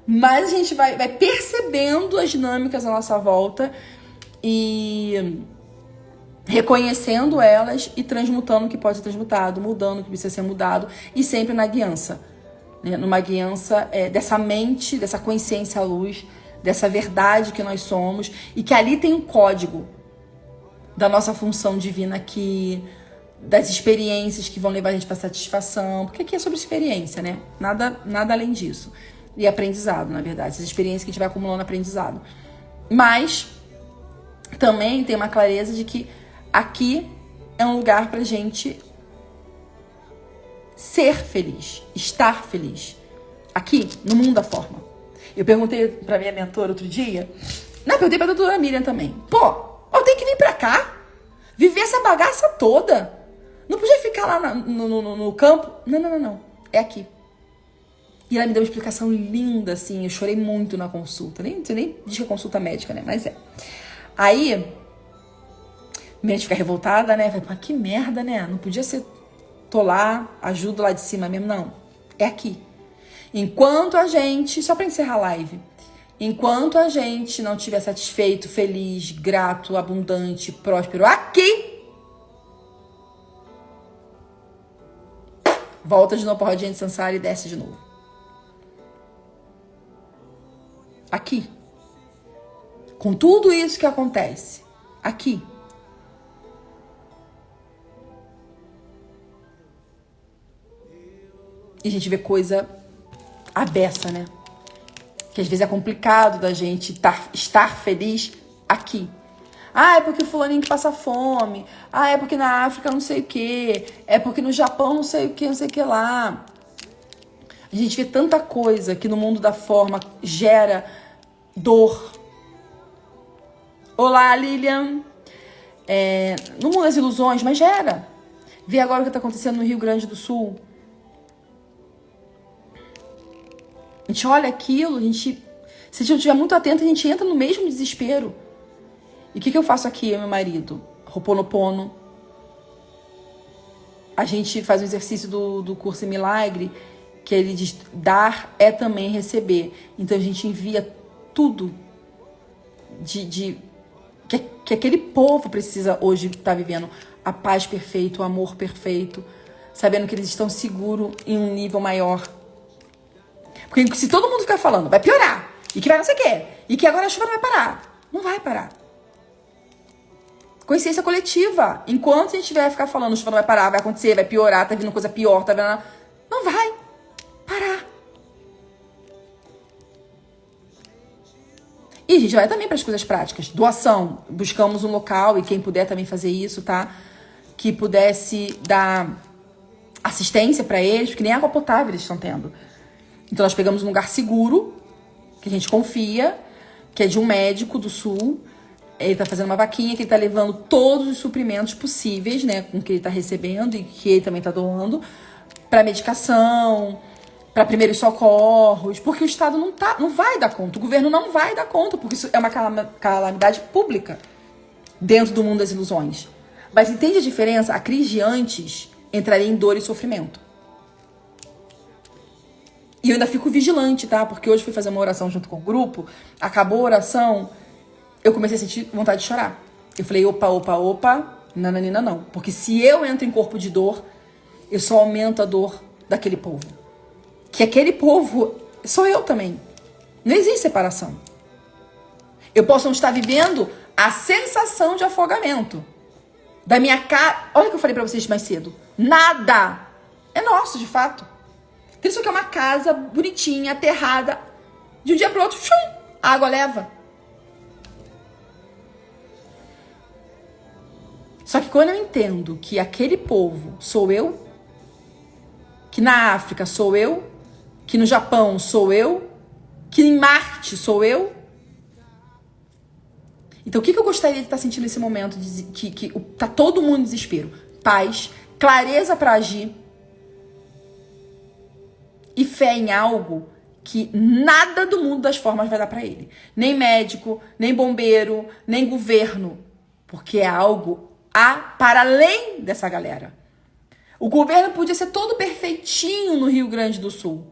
mais a gente vai percebendo as dinâmicas à nossa volta e reconhecendo elas e transmutando o que pode ser transmutado, mudando o que precisa ser mudado, e sempre na guiança. Numa guiança dessa mente, dessa consciência à luz, dessa verdade que nós somos, e que ali tem um código da nossa função divina aqui, das experiências que vão levar a gente para satisfação, porque aqui é sobre experiência, né? Nada além disso. E aprendizado, na verdade, essas experiências que a gente vai acumulando aprendizado. Mas também tem uma clareza de que aqui é um lugar pra gente ser feliz, estar feliz. Aqui, no mundo da forma. Eu perguntei pra minha mentora outro dia, perguntei pra doutora Miriam também. Eu tenho que vir pra cá, viver essa bagaça toda. Não podia ficar lá no campo? Não. É aqui. E ela me deu uma explicação linda, assim. Eu chorei muito na consulta. Você nem diz que é consulta médica, né? Mas é. Aí, minha fica revoltada, né? Falei, que merda, né? Não podia ser... Tô lá, ajudo lá de cima mesmo. Não, é aqui. Enquanto a gente, só pra encerrar a live, enquanto a gente não estiver satisfeito, feliz, grato, abundante, próspero aqui, volta de novo pra rodinha de Sansara e desce de novo. Aqui. Com tudo isso que acontece. Aqui. E a gente vê coisa abessa, né? Que às vezes é complicado da gente estar feliz aqui. É porque o fulaninho que passa fome. É porque na África não sei o quê. É porque no Japão não sei o que lá. A gente vê tanta coisa que no mundo da forma gera dor. Olá, Lilian. No mundo das ilusões, mas gera. Vê agora o que está acontecendo no Rio Grande do Sul. A gente olha aquilo, se a gente não estiver muito atento, a gente entra no mesmo desespero. E o que eu faço aqui, eu e meu marido? Ho'oponopono. A gente faz o exercício do Curso em Milagre, que ele diz, dar é também receber. Então a gente envia tudo que aquele povo precisa hoje estar vivendo. A paz perfeita, o amor perfeito, sabendo que eles estão seguros em um nível maior. Porque se todo mundo ficar falando, vai piorar, e que vai não sei o quê, e que agora a chuva não vai parar. Não vai parar. Consciência coletiva. Enquanto a gente vai ficar falando, a chuva não vai parar, vai acontecer, vai piorar, tá vindo coisa pior, tá vendo? Não vai parar. E a gente vai também para as coisas práticas. Doação. Buscamos um local, e quem puder também fazer isso, tá? Que pudesse dar assistência para eles, porque nem água potável eles estão tendo. Então nós pegamos um lugar seguro, que a gente confia, que é de um médico do sul. Ele tá fazendo uma vaquinha, que ele tá levando todos os suprimentos possíveis, né, com que ele tá recebendo e que ele também tá doando, para medicação, para primeiros socorros, porque o Estado não vai dar conta, o governo não vai dar conta, porque isso é uma calamidade pública dentro do mundo das ilusões. Mas entende a diferença? A crise de antes entraria em dor e sofrimento. E eu ainda fico vigilante, tá? Porque hoje fui fazer uma oração junto com o grupo, acabou a oração, eu comecei a sentir vontade de chorar. Eu falei, opa, nananina não. Porque se eu entro em corpo de dor, eu só aumento a dor daquele povo. Que aquele povo sou eu também. Não existe separação. Eu posso não estar vivendo a sensação de afogamento. Da minha cara... Olha o que eu falei pra vocês mais cedo. Nada é nosso, de fato. Isso aqui é uma casa bonitinha, aterrada. De um dia pro outro, a água leva. Só que quando eu entendo que aquele povo sou eu, que na África sou eu, que no Japão sou eu, que em Marte sou eu. Então o que eu gostaria de estar sentindo nesse momento? Que tá todo mundo em desespero. Paz, clareza para agir e fé em algo que nada do mundo das formas vai dar para ele. Nem médico, nem bombeiro, nem governo. Porque é algo para além dessa galera. O governo podia ser todo perfeitinho no Rio Grande do Sul.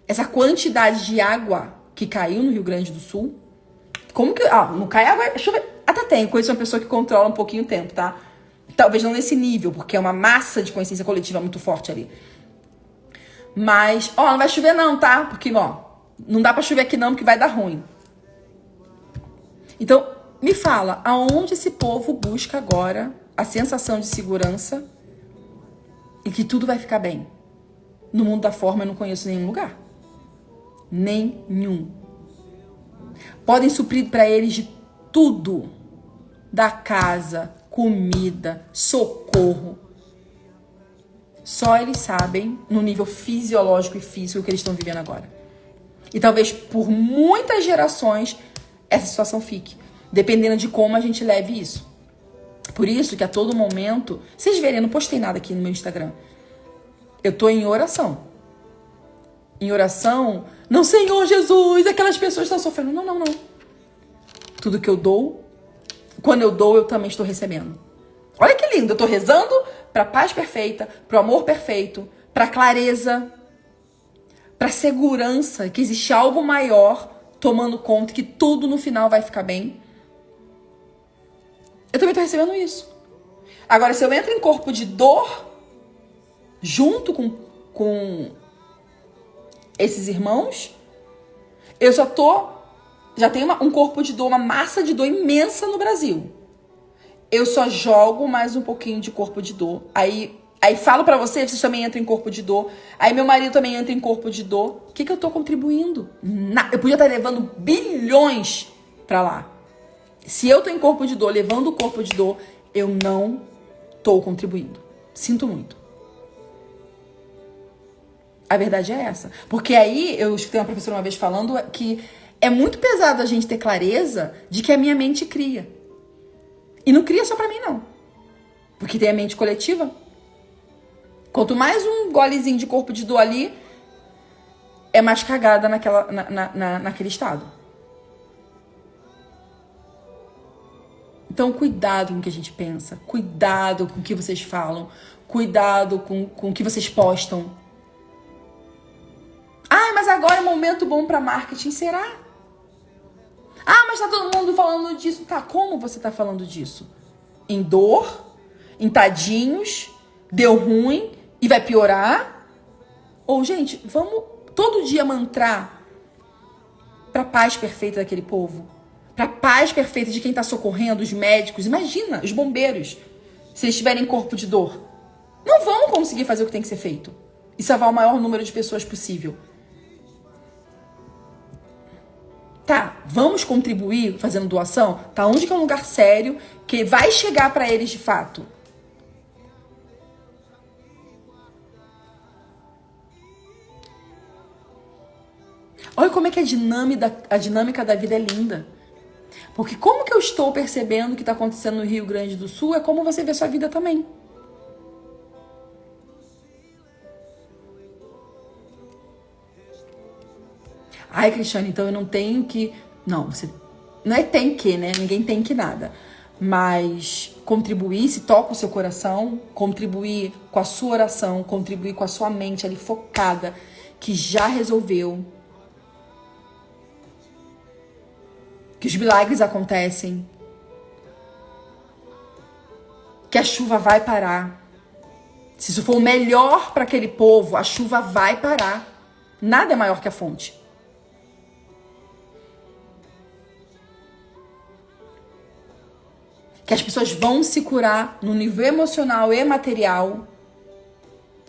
Essa quantidade de água que caiu no Rio Grande do Sul. Como que... não cai água... Chuva, até tem. Conheço uma pessoa que controla um pouquinho o tempo, tá? Talvez não nesse nível, porque é uma massa de consciência coletiva muito forte ali. Mas, não vai chover não, tá? Porque, não dá pra chover aqui não, porque vai dar ruim. Então, me fala, aonde esse povo busca agora a sensação de segurança e que tudo vai ficar bem? No mundo da forma eu não conheço nenhum lugar. Nenhum. Podem suprir para eles de tudo. Da casa, comida, socorro. Só eles sabem, no nível fisiológico e físico, o que eles estão vivendo agora. E talvez por muitas gerações essa situação fique. Dependendo de como a gente leve isso. Por isso que a todo momento... Vocês verem, eu não postei nada aqui no meu Instagram. Eu tô em oração. Em oração... Não, Senhor Jesus, aquelas pessoas estão sofrendo. Não. Tudo que eu dou... Quando eu dou, eu também estou recebendo. Olha que lindo. Eu tô rezando pra paz perfeita, pro amor perfeito, pra clareza, pra segurança, que existe algo maior tomando conta, que tudo no final vai ficar bem. Eu também tô recebendo isso. Agora, se eu entro em corpo de dor, junto com esses irmãos, eu já tenho um corpo de dor, uma massa de dor imensa no Brasil. Eu só jogo mais um pouquinho de corpo de dor. Aí falo pra vocês também entram em corpo de dor. Aí meu marido também entra em corpo de dor. O que eu tô contribuindo? Eu podia estar levando bilhões pra lá. Se eu tô em corpo de dor, levando o corpo de dor, eu não tô contribuindo. Sinto muito. A verdade é essa. Porque aí, eu escutei uma professora uma vez falando que é muito pesado a gente ter clareza de que a minha mente cria. E não cria só pra mim, não. Porque tem a mente coletiva. Quanto mais um golezinho de corpo de dor ali, é mais cagada naquele estado. Então, cuidado com o que a gente pensa. Cuidado com o que vocês falam. Cuidado com o que vocês postam. Ah, mas agora é um momento bom para marketing. Será? Ah, mas tá todo mundo falando disso. Tá, como você tá falando disso? Em dor? Em tadinhos? Deu ruim? E vai piorar? Ou, gente, vamos todo dia mantrar pra paz perfeita daquele povo. Pra paz perfeita de quem tá socorrendo, os médicos. Imagina, os bombeiros. Se eles tiverem corpo de dor. Não vão conseguir fazer o que tem que ser feito. E salvar o maior número de pessoas possível. Tá, vamos contribuir fazendo doação? Tá, onde que é um lugar sério que vai chegar pra eles de fato? Olha como é que a dinâmica da vida é linda. Porque como que eu estou percebendo o que está acontecendo no Rio Grande do Sul é como você vê sua vida também. Ai, Cristiane, então eu não tenho que... Não, você... Não é tem que, né? Ninguém tem que nada. Mas contribuir, se toca o seu coração, contribuir com a sua oração, contribuir com a sua mente ali focada, que já resolveu. Que os milagres acontecem. Que a chuva vai parar. Se isso for o melhor para aquele povo, a chuva vai parar. Nada é maior que a fonte. Que as pessoas vão se curar no nível emocional e material.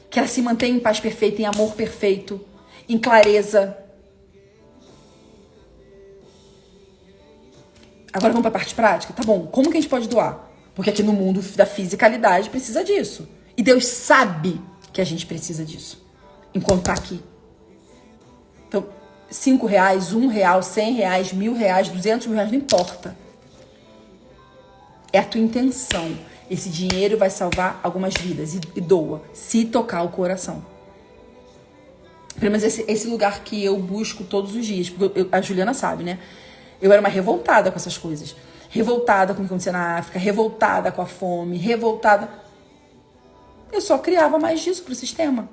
Que ela se mantém em paz perfeita, em amor perfeito, em clareza. Agora vamos para a parte prática? Tá bom, como que a gente pode doar? Porque aqui no mundo da fisicalidade precisa disso. E Deus sabe que a gente precisa disso. Enquanto tá aqui. Então, R$5, R$1, R$100, R$1.000, R$200.000, não importa. É a tua intenção. Esse dinheiro vai salvar algumas vidas. E doa, se tocar o coração. Pelo menos esse lugar que eu busco todos os dias. Porque a Juliana sabe, né? Eu era uma revoltada com essas coisas. Revoltada com o que acontecia na África. Revoltada com a fome. Revoltada. Eu só criava mais disso pro sistema.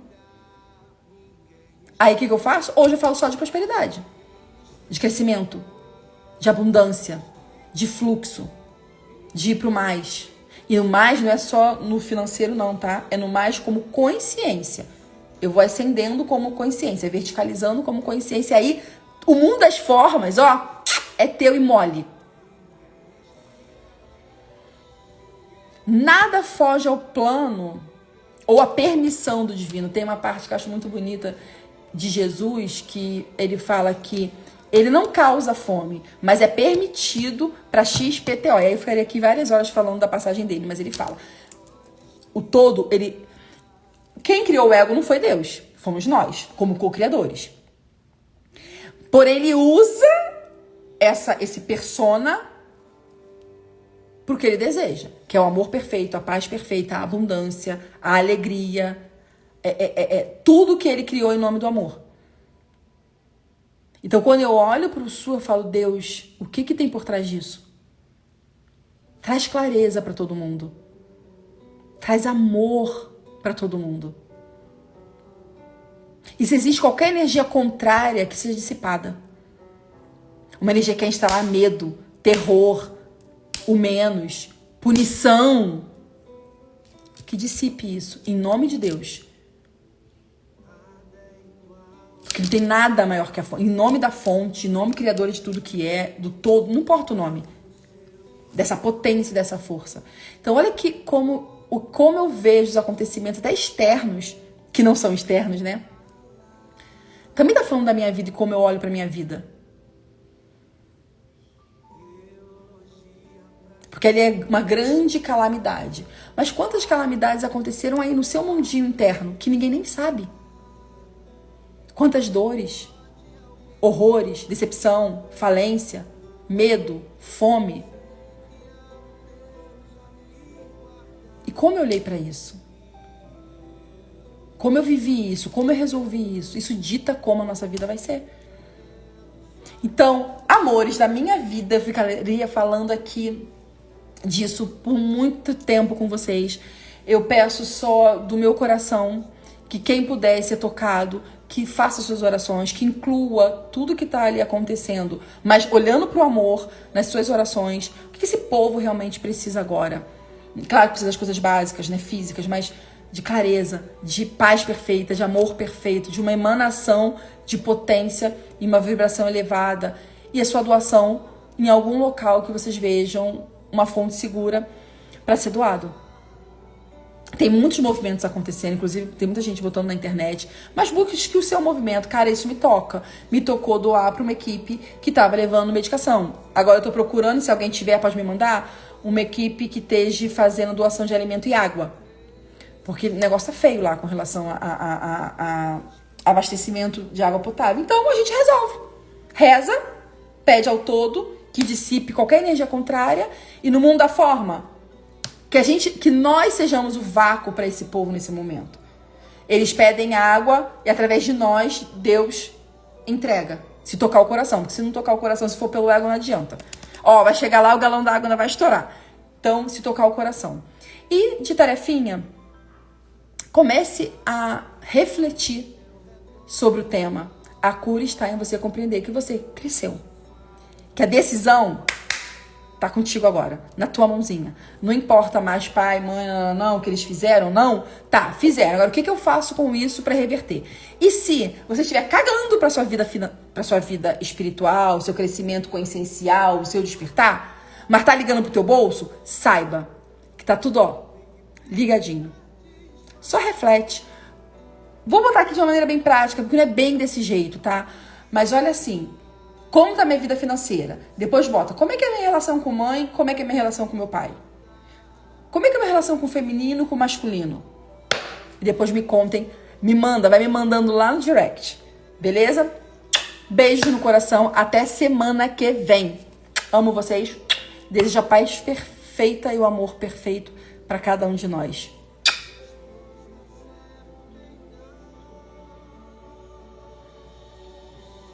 Aí o que eu faço? Hoje eu falo só de prosperidade. De crescimento. De abundância. De fluxo. De ir pro mais. E o mais não é só no financeiro não, tá? É no mais como consciência. Eu vou ascendendo como consciência. Verticalizando como consciência. Aí o mundo das formas, ó, é teu e mole. Nada foge ao plano ou à permissão do divino. Tem uma parte que eu acho muito bonita de Jesus, que ele fala que ele não causa fome, mas é permitido para XPTO. E aí eu ficaria aqui várias horas falando da passagem dele, mas ele fala. O todo, ele... Quem criou o ego não foi Deus, fomos nós, como co-criadores. Porém, ele usa esse persona pro que ele deseja, que é o amor perfeito, a paz perfeita, a abundância, a alegria, tudo que ele criou em nome do amor. Então, quando eu olho para o Sul, eu falo, Deus, o que tem por trás disso? Traz clareza para todo mundo. Traz amor para todo mundo. E se existe qualquer energia contrária, que seja dissipada. Uma energia que quer instalar medo, terror, o menos, punição, que dissipe isso, em nome de Deus. Porque não tem nada maior que a fonte. Em nome da fonte, em nome criador de tudo que é, do todo, não importa o nome. Dessa potência, dessa força. Então olha que como eu vejo os acontecimentos até externos, que não são externos, né? Também tá falando da minha vida e como eu olho pra minha vida. Porque ele é uma grande calamidade. Mas quantas calamidades aconteceram aí no seu mundinho interno que ninguém nem sabe? Quantas dores, horrores, decepção, falência, medo, fome. E como eu olhei para isso? Como eu vivi isso? Como eu resolvi isso? Isso dita como a nossa vida vai ser. Então, amores da minha vida, eu ficaria falando aqui disso por muito tempo com vocês. Eu peço só do meu coração que quem puder ser tocado, que faça suas orações, que inclua tudo que está ali acontecendo, mas olhando para o amor nas suas orações. O que esse povo realmente precisa agora? Claro que precisa das coisas básicas, né, físicas, mas de clareza, de paz perfeita, de amor perfeito, de uma emanação de potência e uma vibração elevada. E a sua doação em algum local que vocês vejam uma fonte segura para ser doado. Tem muitos movimentos acontecendo, inclusive tem muita gente botando na internet, mas busque o seu movimento. Cara, isso me toca. Me tocou doar para uma equipe que estava levando medicação. Agora eu tô procurando, se alguém tiver, pode me mandar, uma equipe que esteja fazendo doação de alimento e água. Porque o negócio tá feio lá com relação a abastecimento de água potável. Então a gente resolve. Reza, pede ao todo que dissipe qualquer energia contrária e no mundo da forma que nós sejamos o vácuo para esse povo nesse momento. Eles pedem água e através de nós, Deus entrega. Se tocar o coração. Porque se não tocar o coração, se for pelo ego, não adianta. Ó, vai chegar lá, o galão da água ainda vai estourar. Então, se tocar o coração. E de tarefinha, comece a refletir sobre o tema. A cura está em você compreender que você cresceu. Que a decisão tá contigo agora, na tua mãozinha. Não importa mais pai, mãe, não, o que eles fizeram, não. Tá, fizeram. Agora, o que eu faço com isso para reverter? E se você estiver cagando para sua vida espiritual, seu crescimento consciencial, o seu despertar, mas tá ligando pro teu bolso, saiba que tá tudo, ó, ligadinho. Só reflete. Vou botar aqui de uma maneira bem prática, porque não é bem desse jeito, tá? Mas olha assim, como tá a minha vida financeira? Depois bota, como é que é a minha relação com mãe? Como é que é a minha relação com meu pai? Como é que é a minha relação com o feminino, com o masculino? E depois me contem, vai me mandando lá no direct. Beleza? Beijo no coração, até semana que vem. Amo vocês. Desejo a paz perfeita e o amor perfeito para cada um de nós.